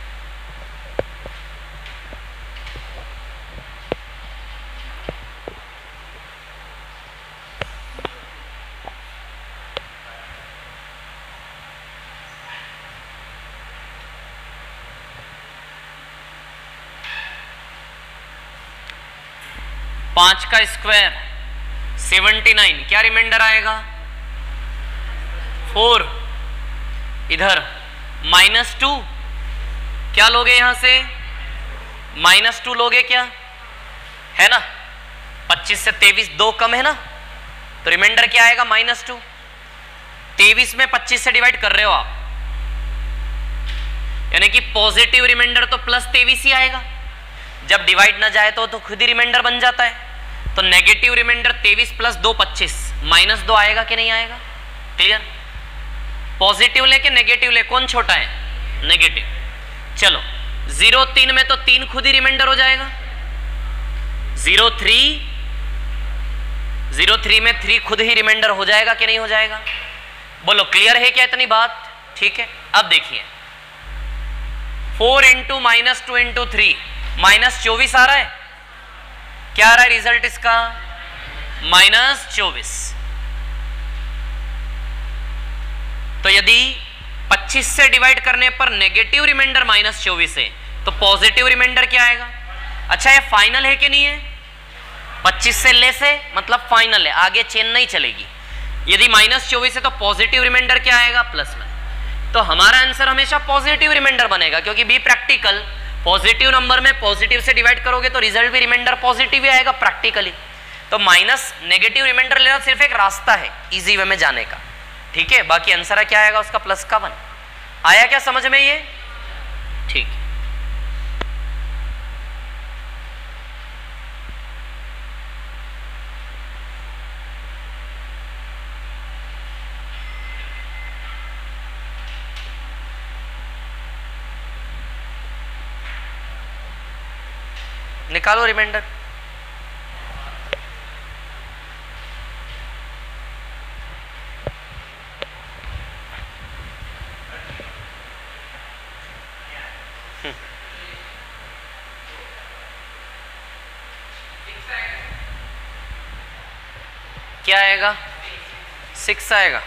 5 का स्क्वायर 79, क्या रिमाइंडर आएगा? 4। इधर -2, क्या लोगे यहां से? -2 लोगे क्या, है ना? 25 से 23 2 कम है ना, तो रिमाइंडर क्या आएगा? -2। 23 में 25 से डिवाइड कर रहे हो आप, यानी कि पॉजिटिव रिमाइंडर तो +23 ही आएगा। जब डिवाइड ना जाए तो खुद ही रिमाइंडर बन जाता है। तो नेगेटिव रिमाइंडर 23 + 2 25, -2 आएगा कि नहीं आएगा? क्लियर? पॉजिटिव लेके नेगेटिव ले, कौन छोटा है? नेगेटिव। चलो 0 3 में तो 3 खुद ही रिमाइंडर हो जाएगा। 0 3 में 3 खुद ही रिमाइंडर हो जाएगा कि नहीं हो जाएगा? बोलो क्लियर है क्या इतनी बात? ठीक है। अब देखिए 4 × -2 × 3 -24 आ रहा है। क्या आ रहा है रिजल्ट इसका? -24। तो यदि 25 से डिवाइड करने पर नेगेटिव रिमाइंडर -24 है तो पॉजिटिव रिमाइंडर क्या आएगा? अच्छा ये फाइनल है कि नहीं है? 25 से लेस है मतलब फाइनल है, आगे चेन नहीं चलेगी। यदि -24 है तो पॉजिटिव रिमाइंडर क्या आएगा? +1। तो हमारा आंसर हमेशा पॉजिटिव रिमाइंडर बनेगा, क्योंकि बी प्रैक्टिकल पॉजिटिव नंबर में पॉजिटिव से डिवाइड करोगे तो रिजल्ट भी रिमाइंडर पॉजिटिव ही आएगा प्रैक्टिकली। तो माइनस नेगेटिव रिमाइंडर लेना सिर्फ एक रास्ता है इजी वे में जाने का, ठीक है? बाकी आंसर क्या आएगा उसका? +1। आया क्या समझ में ये? ठीक। निकालो रिमाइंडर। क्या आएगा? 6 आएगा।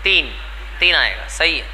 3 3 आएगा, सही है।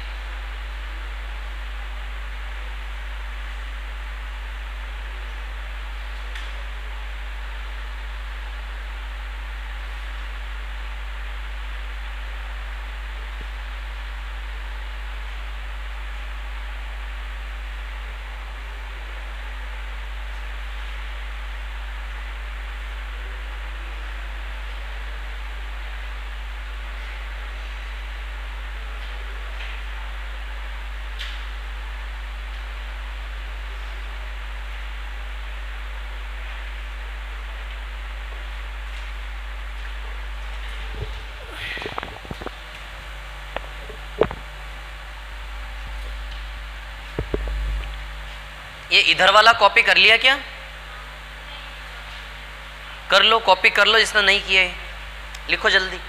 ये इधर वाला कॉपी कर लिया क्या? कर लो, कॉपी कर लो, जिसने नहीं किया है लिखो जल्दी।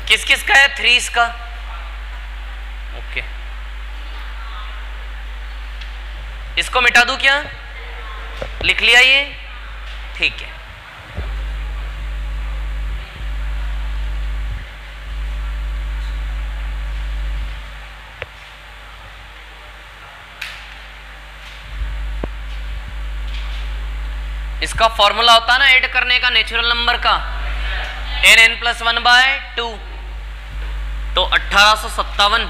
किस किस का है? 3 का। ओके, इसको मिटा दूं क्या? लिख लिया ये, ठीक है। इसका फॉर्मूला होता है ना ऐड करने का नेचुरल नंबर का, n+1/2, तो 1857।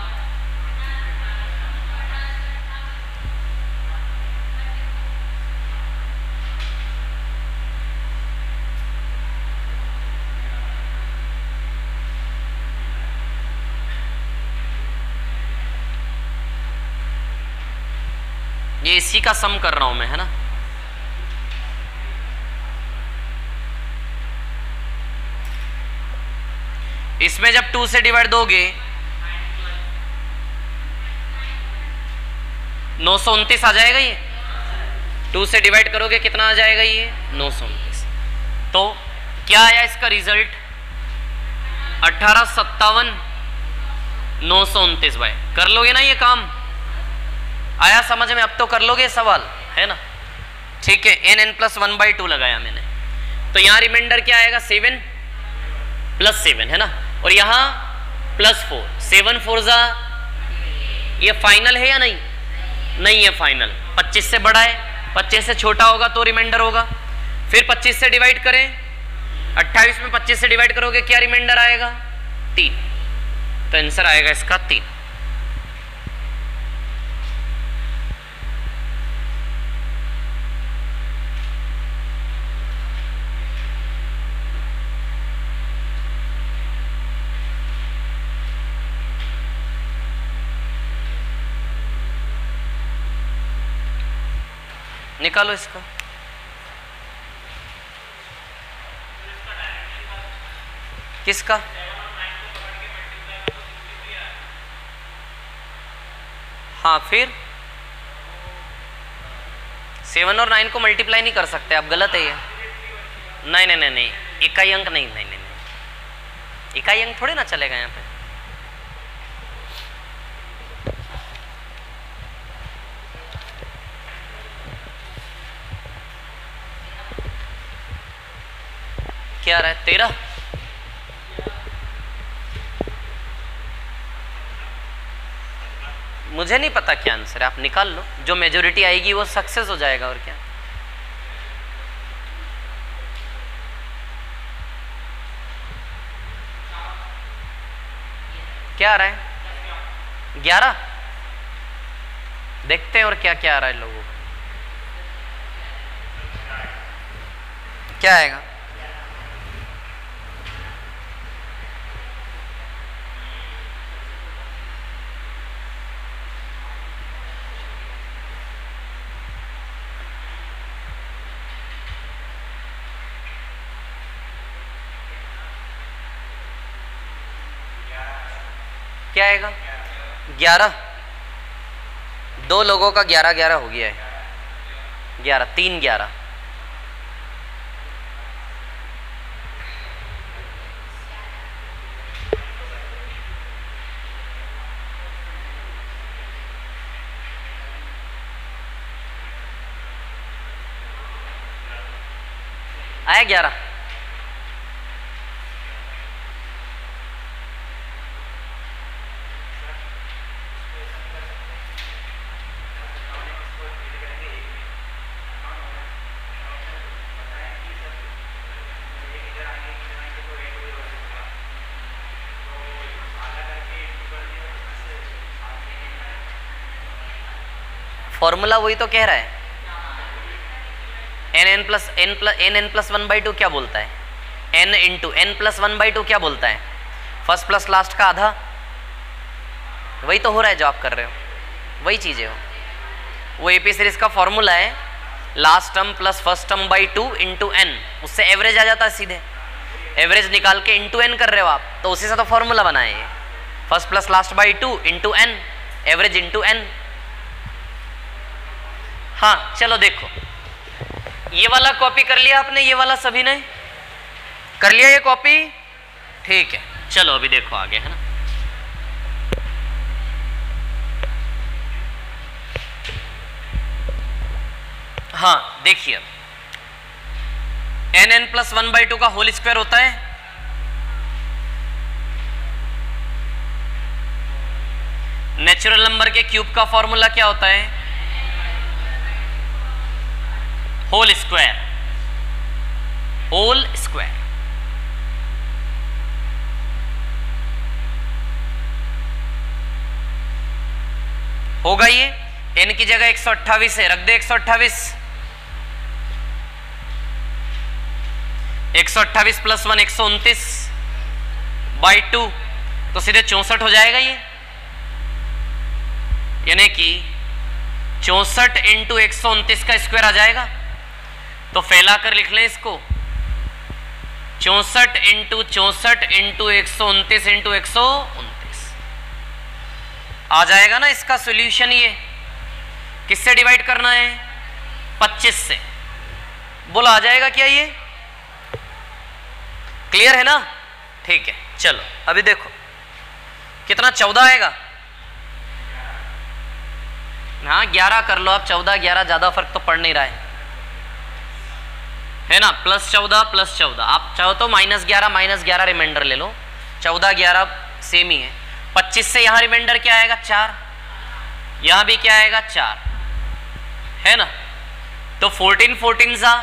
ये इसी का सम कर रहा हूं मैं, है ना। इसमें जब 2 से डिवाइड दोगे 929 आ जाएगा। ये 2 से डिवाइड करोगे कितना आ जाएगा? ये 929। तो क्या आया इसका रिजल्ट? 1857 929 भाई। कर लोगे ना ये काम? आया समझ में? अब तो कर लोगे सवाल, है ना। ठीक है, n+1/2 लगाया मैंने, तो यहां रिमाइंडर क्या आएगा? 7 + 7, है ना। और यहां +4, 7 4 जा, ये फाइनल है या नहीं? नहीं है फाइनल। 25 से बड़ा है, 25 से छोटा होगा तो रिमाइंडर होगा। फिर 25 से डिवाइड करें, 28 में 25 से डिवाइड करोगे क्या रिमाइंडर आएगा? 3। तो आंसर आएगा इसका 3। निकालो इसका। किसका? हाँ, फिर 7 और 9 को मल्टीप्लाई नहीं कर सकते आप, गलत है ये। नहीं नहीं नहीं नहीं, इकाई अंक नहीं, नहीं नहीं नहीं, इकाई अंक थोड़े ना चलेगा यहाँ पे। क्या आ रहा है? 13। मुझे नहीं पता क्या आंसर है, आप निकाल लो। जो मेजोरिटी आएगी वो सक्सेस हो जाएगा, और क्या। क्या आ रहा है? 11। देखते हैं और क्या क्या आ रहा है लोगों को। क्या आएगा? क्या आएगा 11, 2 लोगों का 11 11 हो गया है, 11 3 11। आया 11। फॉर्मूला वही तो कह रहा है, एन एन प्लस 1/2 क्या बोलता है, n इंटू एन प्लस 1/2 क्या बोलता है, फर्स्ट प्लस लास्ट का आधा। वही तो हो रहा है जो आप कर रहे हो, वही चीजें हो। वो एपी सीरीज का फॉर्मूला है last term plus first term by 2 into n, उससे एवरेज आ जाता है सीधे। एवरेज निकाल के इंटू एन कर रहे हो आप, तो उसी से तो फॉर्मूला बनाए ये, first plus last by 2 into n, average into n. हाँ चलो देखो, ये वाला कॉपी कर लिया आपने, ये वाला सभी ने कर लिया ये कॉपी, ठीक है। चलो अभी देखो आगे, है ना। हाँ देखिए, एन प्लस 1/2 का होल स्क्वायर होता है नेचुरल नंबर के क्यूब का फॉर्मूला क्या होता है, होल स्क्वायर, होल स्क्वायर। होगा ये, n की जगह 128 है, रख दे 128, 128 प्लस 1 129 बाई 2, तो सीधे 64 हो जाएगा ये, यानी कि 64 इंटू 129 का स्क्वायर आ जाएगा। तो फैलाकर लिख लें इसको, 64 इंटू 64 इंटू 129 इंटू 129 आ जाएगा ना इसका सॉल्यूशन। ये किससे डिवाइड करना है, 25 से। बोलो आ जाएगा क्या ये, क्लियर है ना, ठीक है। चलो अभी देखो कितना 14 आएगा, हाँ 11 कर लो आप, 14 11 ज्यादा फर्क तो पड़ नहीं रहा है ना, प्लस 14 प्लस 14, आप चाहो तो -11 रिमाइंडर ले लो, 14 11 सेम ही है। 25 से यहाँ रिमाइंडर क्या आएगा 4, यहाँ भी क्या आएगा 4, है ना। तो 14 14 सा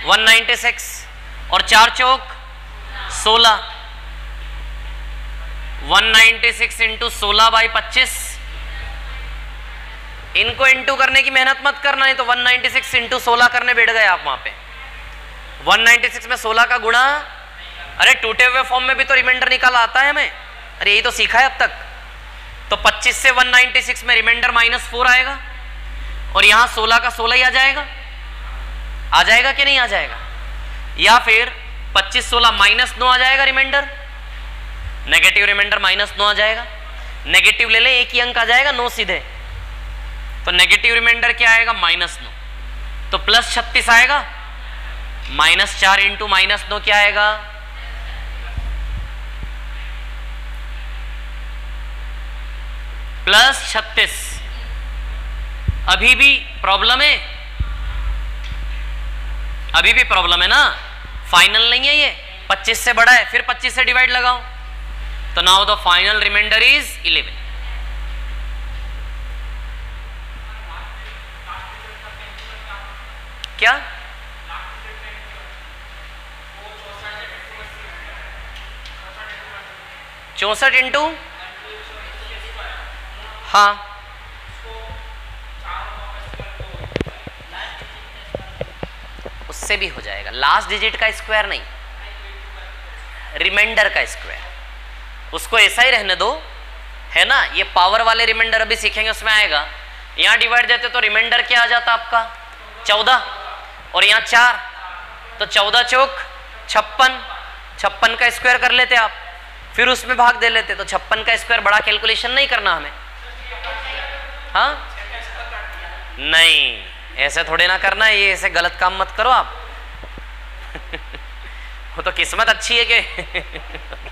196 और 4 चौक 16, 196 इंटू 16 बाई 25। इनको इंटू करने की मेहनत मत करना, नहीं तो 196 इंटू 16 करने बैठ गए आप वहां पे। 196 में 16 का गुणा, अरे टूटे हुए फॉर्म में भी तो रिमाइंडर निकाला आता है हमें, अरे यही तो सीखा है अब तक। तो 25 से 196 में रिमाइंडर -4 आएगा, और यहां 16 का 16 ही आ जाएगा कि नहीं आ जाएगा, या फिर 25 16 -9 आ जाएगा रिमाइंडर, नेगेटिव रिमाइंडर -9 आ जाएगा। नेगेटिव ले ले, एक ही अंक आ जाएगा 9 सीधे, तो नेगेटिव रिमाइंडर क्या आएगा -9, तो प्लस 36 आएगा। -4 इंटू -9 क्या आएगा, प्लस 36। अभी भी प्रॉब्लम है, अभी भी प्रॉब्लम है ना, फाइनल नहीं है ये, 25 से बड़ा है, फिर 25 से डिवाइड लगाओ, तो now the final remainder is 11। क्या 64 इंटू, हाँ उससे भी हो जाएगा, लास्ट डिजिट का स्क्वायर नहीं, रिमाइंडर का स्क्वायर, उसको ऐसा ही रहने दो, है ना। ये पावर वाले रिमाइंडर अभी सीखेंगे उसमें आएगा। यहां डिवाइड देते तो रिमाइंडर क्या आ जाता आपका 14, और यहाँ 4, तो 14 चौक 56, 56 का स्क्वायर कर लेते आप, फिर उसमें भाग दे लेते, तो 56 का स्क्वायर बड़ा कैलकुलेशन नहीं करना हमें। हाँ नहीं, ऐसे थोड़े ना करना है, ये ऐसे गलत काम मत करो आप। वो तो किस्मत अच्छी है कि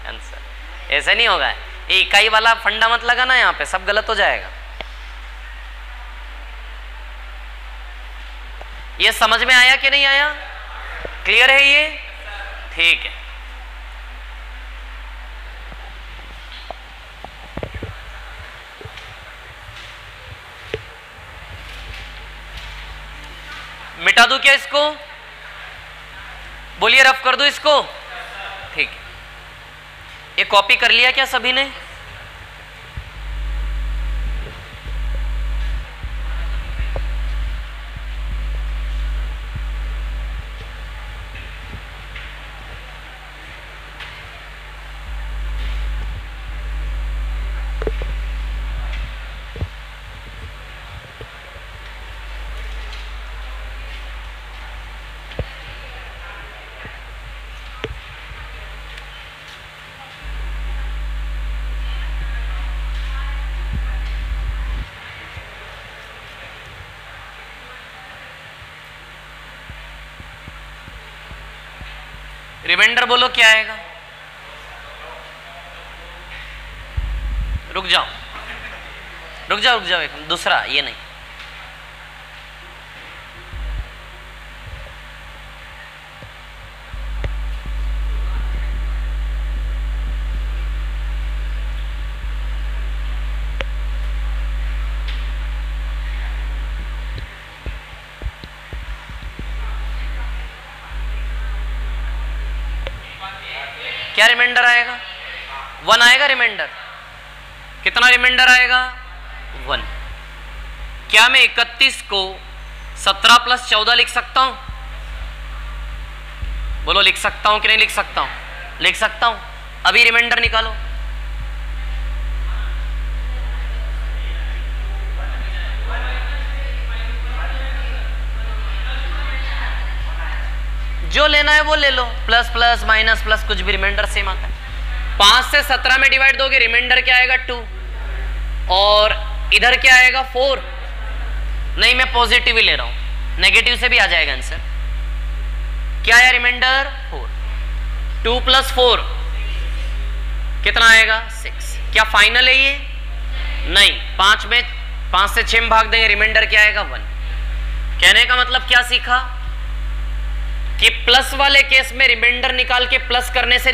आंसर ऐसे नहीं होगा। ये इकाई वाला फंडा मत लगाना, यहाँ पे सब गलत हो जाएगा। ये समझ में आया कि नहीं आया? क्लियर है ये? ठीक है। मिटा दूं क्या इसको? बोलिए, रफ कर दूं इसको? ठीक है। ये कॉपी कर लिया क्या सभी ने? रिमाइंडर बोलो क्या आएगा? रुक जाओ रुक जाओ रुक जाओ, एक दूसरा, ये नहीं। क्या रिमाइंडर आएगा? 1 आएगा रिमाइंडर। कितना रिमाइंडर आएगा? 1। क्या मैं 31 को 17 + 14 लिख सकता हूं? बोलो, लिख सकता हूं कि नहीं लिख सकता हूं? लिख सकता हूं। अभी रिमाइंडर निकालो। जो लेना है वो ले लो, प्लस प्लस माइनस प्लस कुछ भी, रिमाइंडर सेम आता है। 5 से 17 में डिवाइड दोगे, रिमाइंडर क्या आएगा? 2। और इधर क्या आएगा? 4। नहीं, मैं पॉजिटिव ही ले रहा हूं, नेगेटिव से भी आ जाएगा आंसर। क्या आया रिमाइंडर? 4। 2 + 4 कितना आएगा? 6। क्या फाइनल है ये? नहीं। 5 से 6 में भाग देंगे, रिमाइंडर क्या आएगा? 1। कहने का मतलब क्या सीखा कि प्लस वाले केस में रिमाइंडर निकाल के प्लस करने से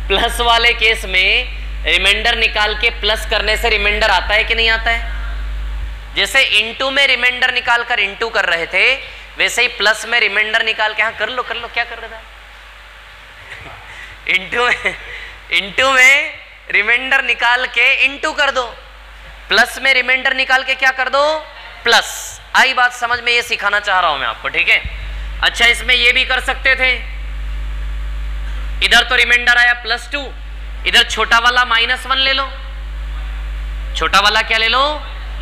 प्लस वाले केस में रिमाइंडर निकाल के प्लस करने से रिमाइंडर आता है कि नहीं आता है? जैसे इनटू में रिमाइंडर निकाल कर इनटू कर रहे थे, वैसे ही प्लस में रिमाइंडर निकाल के, हाँ कर लो क्या कर रहा था? इनटू में रिमाइंडर निकाल के इनटू कर दो, प्लस में रिमाइंडर निकाल के क्या कर दो? प्लस। आई बात समझ में? ये सिखाना चाह रहा हूं मैं आपको, ठीक है? अच्छा, इसमें ये भी कर सकते थे, इधर तो रिमाइंडर आया +2, इधर छोटा वाला -1 ले लो। छोटा वाला क्या ले लो?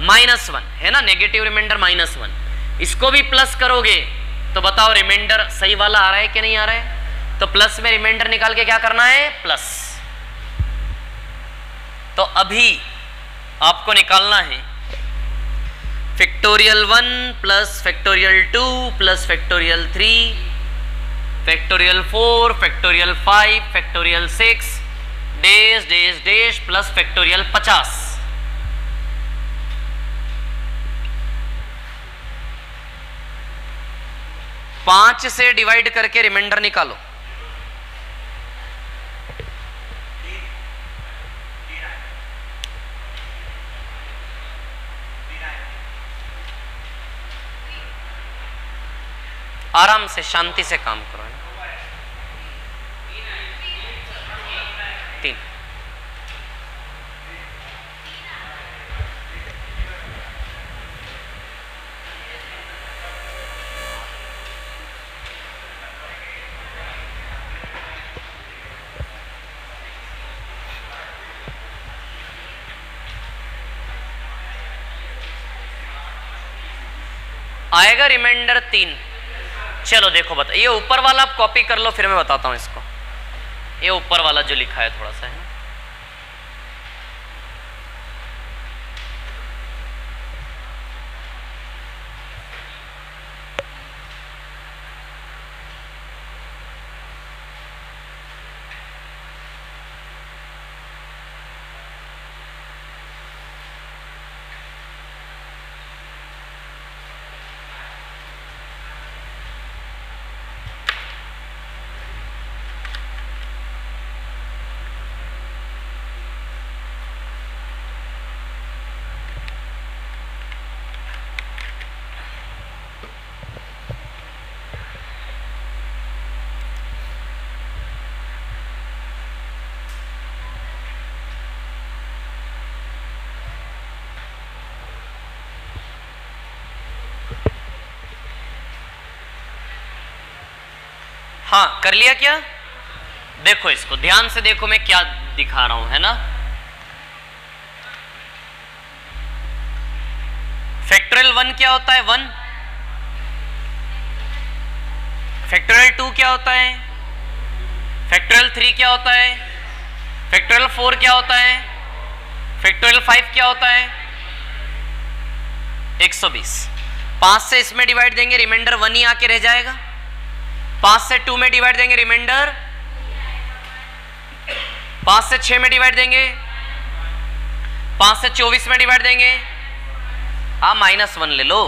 -1, है ना? Negative remainder -1। इसको भी प्लस करोगे तो बताओ रिमाइंडर सही वाला आ रहा है कि नहीं आ रहा है? तो प्लस में रिमाइंडर निकाल के क्या करना है? प्लस। तो अभी आपको निकालना है factorial 1 + factorial 2 + factorial 3 factorial 4 factorial 5 factorial 6 dash dash dash plus factorial 50। पांच से डिवाइड करके रिमाइंडर निकालो। आराम से शांति से काम करो। 3 आएगा रिमाइंडर 3। चलो देखो, बता, ये ऊपर वाला आप कॉपी कर लो, फिर मैं बताता हूं इसको। ये ऊपर वाला जो लिखा है थोड़ा सा है। हाँ कर लिया क्या? देखो इसको ध्यान से देखो, मैं क्या दिखा रहा हूं, है ना। फैक्टोरियल 1 क्या होता है? 1। फैक्टोरियल 2 क्या होता है? फैक्टोरियल 3 क्या होता है? फैक्टोरियल 4 क्या होता है? फैक्टोरियल 5 क्या होता है? 120। 5 से इसमें डिवाइड देंगे, रिमाइंडर 1 ही आके रह जाएगा। 5 से 2 में डिवाइड देंगे, रिमाइंडर 5 से 6 में डिवाइड देंगे, 5 से 24 में डिवाइड देंगे, हाँ -1 ले लो,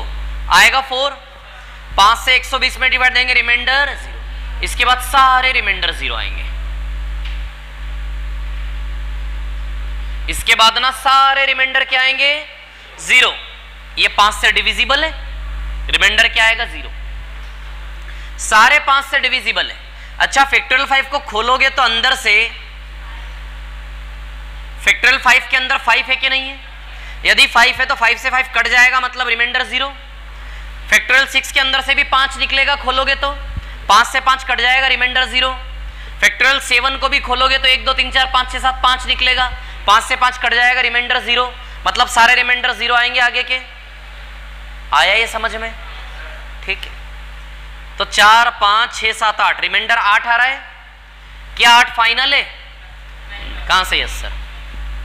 आएगा 4। 5 से 120 में डिवाइड देंगे, रिमाइंडर 0। इसके बाद सारे रिमाइंडर 0 आएंगे। इसके बाद ना सारे रिमाइंडर क्या आएंगे? 0। ये 5 से डिविजिबल है, रिमाइंडर क्या आएगा? 0। सारे 5 से डिविजिबल है। अच्छा फैक्टोरियल 5 को खोलोगे तो अंदर से फैक्टोरियल 5 के अंदर 5 है कि नहीं है? यदि 5 है तो 5 से 5 कट जाएगा, मतलब रिमाइंडर 0। फैक्टोरियल 6 के अंदर से भी 5 निकलेगा, खोलोगे तो 5 से 5 कट जाएगा, रिमाइंडर 0। फैक्टोरियल 7 को भी खोलोगे तो 1 2 3 4 5 6 7 5 निकलेगा, 5 से 5 कट जाएगा, रिमाइंडर 0। मतलब सारे रिमाइंडर 0 आएंगे आगे के। आया ये समझ में? ठीक है। तो 4 5 6 7 8, रिमाइंडर 8 आ रहा है क्या? 8 फाइनल है? कहां से? यस सर,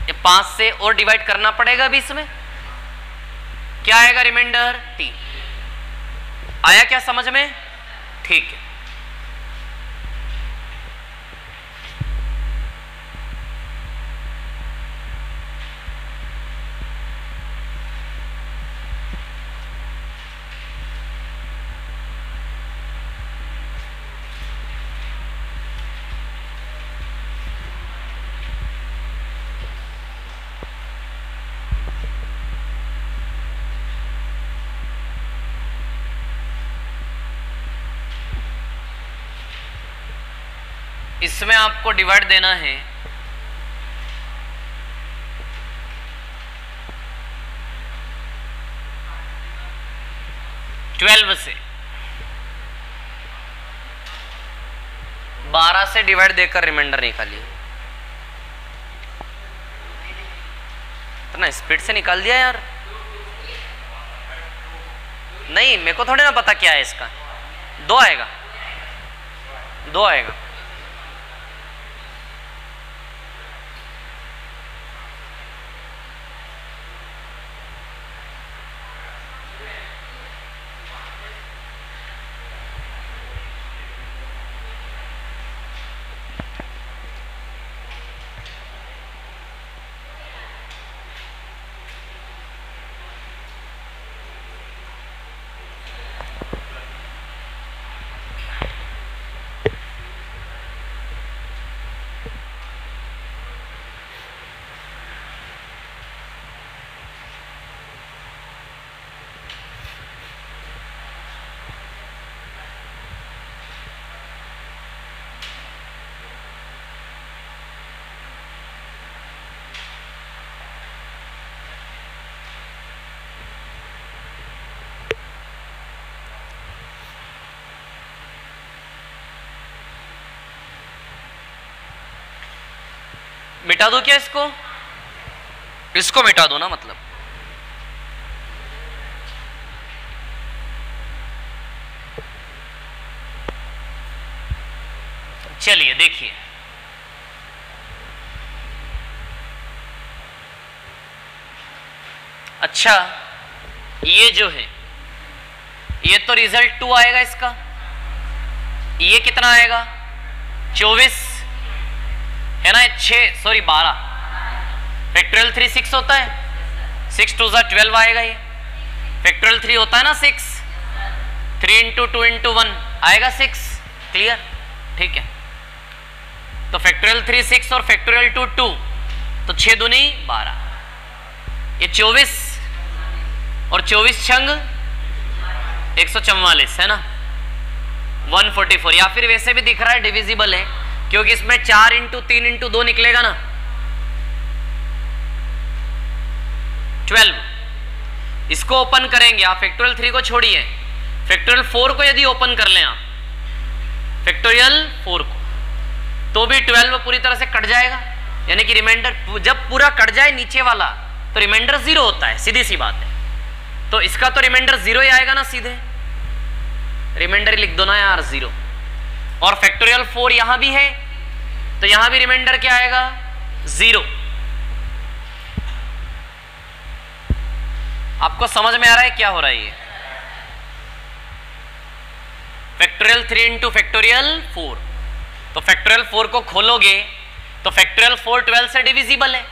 ये 5 से और डिवाइड करना पड़ेगा अभी इसमें। क्या आएगा? रिमाइंडर 3। आया क्या समझ में? ठीक है। इसमें आपको डिवाइड देना है 12 से। 12 से डिवाइड देकर रिमाइंडर निकालिए। इतना स्पीड से निकाल दिया यार। नहीं मेरे को थोड़ी ना पता क्या है इसका। 2 आएगा, 2 आएगा। मिटा दो क्या इसको? इसको मिटा दो ना, मतलब चलिए देखिए अच्छा ये जो है ये तो रिजल्ट 2 आएगा इसका, ये कितना आएगा 24 है ना, 12 फैक्टोरियल 3 6 होता है, 6 2 12 आएगा, ये फैक्टोरियल 3 होता है ना 6, 3 इंटू 2 इंटू 1 आएगा 6, क्लियर, ठीक है। तो फैक्टोरियल 3 6 और फैक्टोरियल 2 2, तो 6 दूनी 12, ये 24 और 24 छंग 144 है ना, 144, या फिर वैसे भी दिख रहा है डिविजिबल है क्योंकि इसमें 4 इंटू 3 इंटू 2 निकलेगा ना 12। इसको ओपन करेंगे आप, फैक्टोरियल 3 को छोड़िए, फैक्टोरियल 4 को यदि ओपन कर लें आप, फैक्टोरियल 4 को, तो भी 12 पूरी तरह से कट जाएगा, यानी कि रिमाइंडर जब पूरा कट जाए नीचे वाला तो रिमाइंडर 0 होता है, सीधी सी बात है। तो इसका तो रिमाइंडर 0 ही आएगा ना, सीधे रिमाइंडर लिख दो ना यार 0। और फैक्टोरियल 4 यहां भी है तो यहां भी रिमाइंडर क्या आएगा 0। आपको समझ में आ रहा है क्या हो रहा है ये? फैक्टोरियल 3 इंटू फैक्टोरियल 4, तो फैक्टोरियल 4 को खोलोगे तो फैक्टोरियल 4 12 से डिविजिबल है।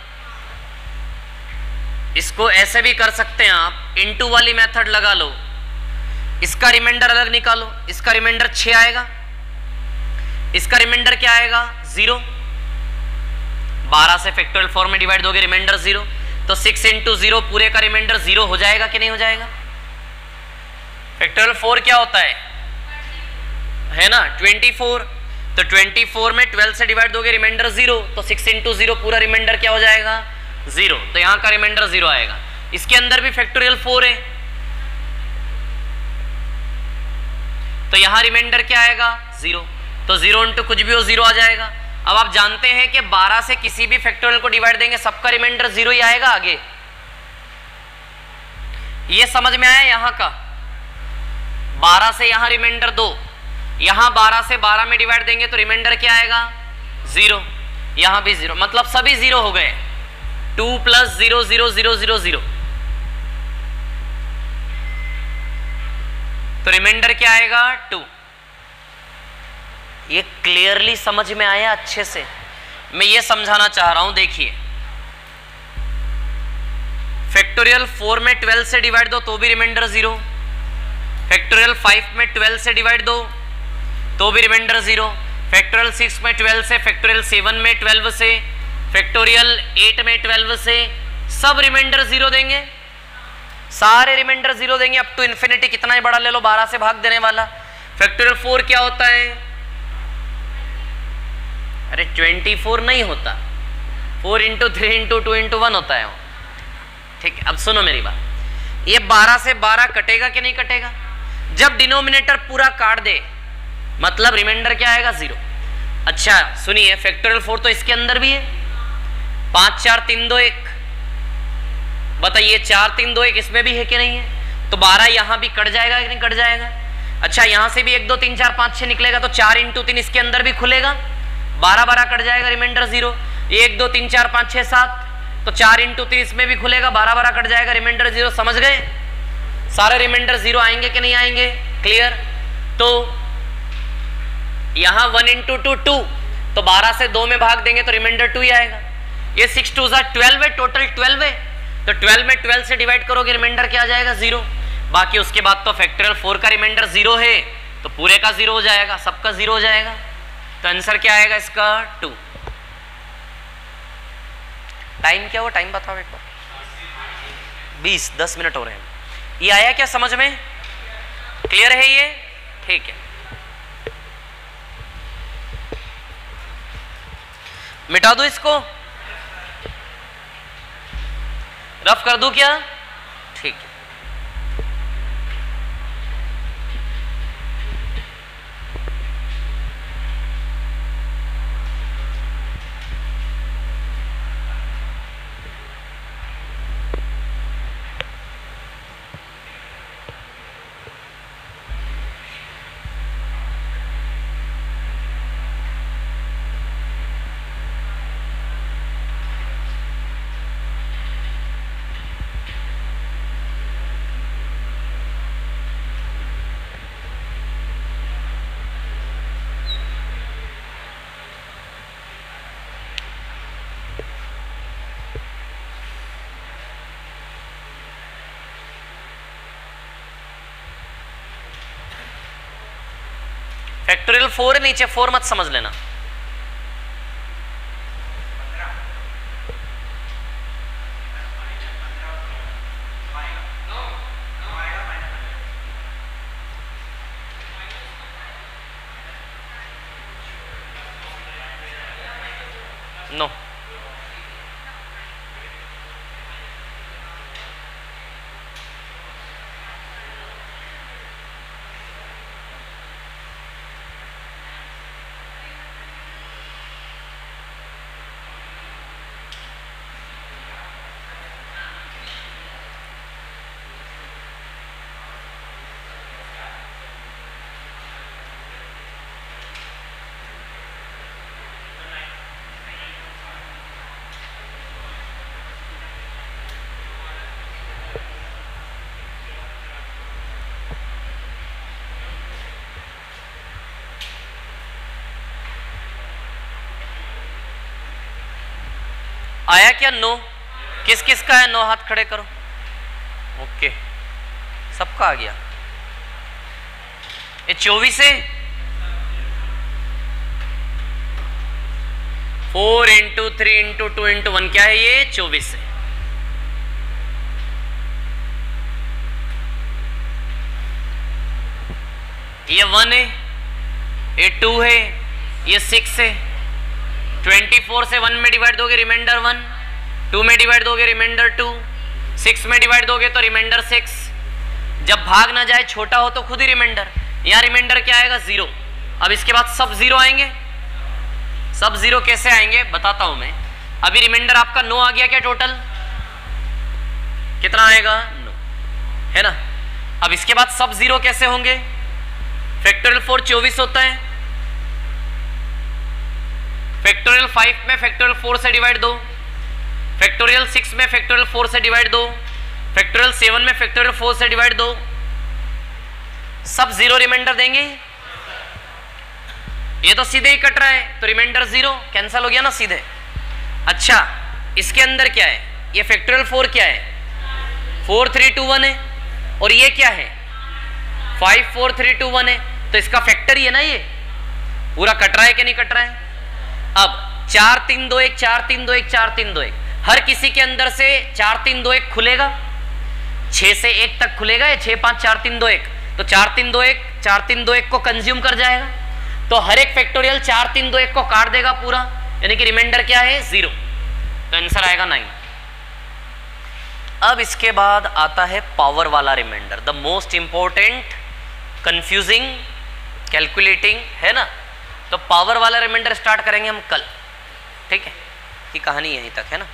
इसको ऐसे भी कर सकते हैं आप, इंटू वाली मेथड लगा लो, इसका रिमाइंडर अलग निकालो, इसका रिमाइंडर 6 आएगा, इसका रिमाइंडर क्या आएगा 0, 12 से फैक्टोरियल 4 में डिवाइड दोगे रिमाइंडर 0, तो 6 इंटू 0 पूरे का रिमाइंडर 0 हो जाएगा कि नहीं हो जाएगा? फैक्टोरियल 4 क्या होता है ना 24, तो 24 में 12 से डिवाइड दोगे रिमाइंडर 0, तो 6 इंटू 0 पूरा रिमाइंडर क्या हो जाएगा 0, तो यहां का रिमाइंडर 0 आएगा। इसके अंदर भी फैक्टोरियल 4 है तो यहां रिमाइंडर क्या आएगा 0, तो 0 इंटू कुछ भी हो 0 आ जाएगा। अब आप जानते हैं कि 12 से किसी भी फैक्टोरियल को डिवाइड देंगे सबका रिमाइंडर 0 ही आएगा आगे, ये समझ में आया? यहां का 12 से यहां रिमाइंडर 2, यहां 12 से 12 में डिवाइड देंगे तो रिमाइंडर क्या आएगा 0, यहां भी 0, मतलब सभी 0 हो गए, 2 + 0 0 0 0 0, तो रिमाइंडर क्या आएगा 2। ये क्लियरली समझ में आया अच्छे से? मैं ये समझाना चाह रहा हूं, देखिए फैक्टोरियल 4 में 12 से डिवाइड दो तो भी रिमाइंडर 0, फैक्टोरियल 5 में 12 से डिवाइड दो तो भी रिमाइंडर 0, फैक्टोरियल 6 में 12 से, फैक्टोरियल 7 में 12 से, फैक्टोरियल 8 में 12 से, सब रिमाइंडर 0 देंगे, सारे रिमाइंडर 0 देंगे अप टू इन्फिनिटी, कितना ही बड़ा ले लो 12 से भाग देने वाला। फैक्टोरियल 4 क्या होता है? अरे 24 नहीं होता, 4 इंटू 3 इंटू 2 इंटू 1 होता है वो, ठीक है। अब सुनो मेरी बात, ये 12 से 12 कटेगा कि नहीं कटेगा? जब डिनोमिनेटर पूरा काट दे मतलब रिमाइंडर क्या आएगा 0। अच्छा सुनिए, फैक्टोरियल 4 तो इसके अंदर भी है, 5 4 3 2 1, बताइए 4 3 2 1 इसमें भी है कि नहीं है? तो 12 यहां भी कट जाएगा कि नहीं कट जाएगा? अच्छा यहां से भी 1 2 3 4 5 6 निकलेगा तो 4 इंटू 3 इसके अंदर भी खुलेगा, 12 12 कट जाएगा, रिमाइंडर 0, 1 2 3 4 5 6 7, तो 4 इंटू 3 इसमें भी खुलेगा, 12 12 कट जाएगा, रिमाइंडर 0। समझ गए? सारे रिमाइंडर 0 आएंगे कि नहीं आएंगे? क्लियर? तो यहां 1 इंटू 2 2, तो 12 से 2 में भाग देंगे तो रिमाइंडर 2 ही आएगा। ये 6 2 12 है, टोटल 12 है, तो 12 में 12 से डिवाइड करोगे रिमाइंडर क्या आ जाएगा 0। बाकी उसके बाद तो फैक्टोरियल 4 का रिमाइंडर 0 है तो पूरे का 0 हो जाएगा, सबका 0 हो जाएगा, तो आंसर क्या आएगा इसका 2। टाइम क्या हुआ? टाइम बताओ एक बार। 10 मिनट हो रहे हैं। ये आया क्या समझ में? क्लियर है ये? ठीक है, मिटा दो इसको, रफ कर दूं क्या? ठीक है। फैक्टोरियल 4 है नीचे, 4 मत समझ लेना। नो आया क्या? नो। किस किस का है? नो, हाथ खड़े करो। ओके, सबका आ गया। ये 24 है। 4 इंटू 3 इंटू 2 इंटू 1 क्या है? ये 24 है। ये 1 है, ये 2 है, ये 6 है। 24 से 1 में डिवाइड दोगे रिमाइंडर 1, 2 में डिवाइड दोगे रिमाइंडर 2, 6 में डिवाइड दोगे तो रिमाइंडर 6। जब भाग ना जाए, छोटा हो तो खुद ही रिमाइंडर। यहाँ रिमाइंडर क्या आएगा? 0। अब इसके बाद सब 0 आएंगे। सब 0 कैसे आएंगे बताता हूं मैं। अभी रिमाइंडर आपका 9 आ गया क्या? टोटल कितना आएगा? 9 है ना। अब इसके बाद सब 0 कैसे होंगे? फैक्टोरियल 4 24 होता है। फैक्टोरियल 5 में फैक्टोरियल 4 से डिवाइड दो। फैक्टोरियल 6 में फैक्टोरियल 4 से डिवाइड दो। फैक्टोरियल 7 में फैक्टोरियल 4 से डिवाइड दो। सब 0 रिमाइंडर देंगे। ये तो सीधे ही कट रहा है तो रिमाइंडर 0 कैंसिल हो गया ना सीधे। अच्छा, इसके अंदर क्या है? ये फैक्टोरियल 4 क्या है? 4 3 2 1 है। और ये क्या है? 5 4 3 2 1 है। तो इसका फैक्टर ही है ना। ये पूरा कट रहा है कि नहीं कट रहा है? अब 4 3 2 1 4 3 2 1 4 3 2 1, हर किसी के अंदर से 4 3 2 1 खुलेगा। 6 से 1 तक खुलेगा या 6 5 4 3 2 1। तो 4 3 2 1 4 3 2 1 को कंज्यूम कर जाएगा। तो हर एक फैक्टोरियल 4 3 2 1 को काट देगा पूरा, यानी कि रिमाइंडर क्या है? 0। तो आंसर आएगा 9। अब इसके बाद आता है पावर वाला remainder, the most important, confusing, calculating, है ना। तो पावर वाला रिमाइंडर स्टार्ट करेंगे हम कल, ठीक है। की कहानी यहीं तक है ना।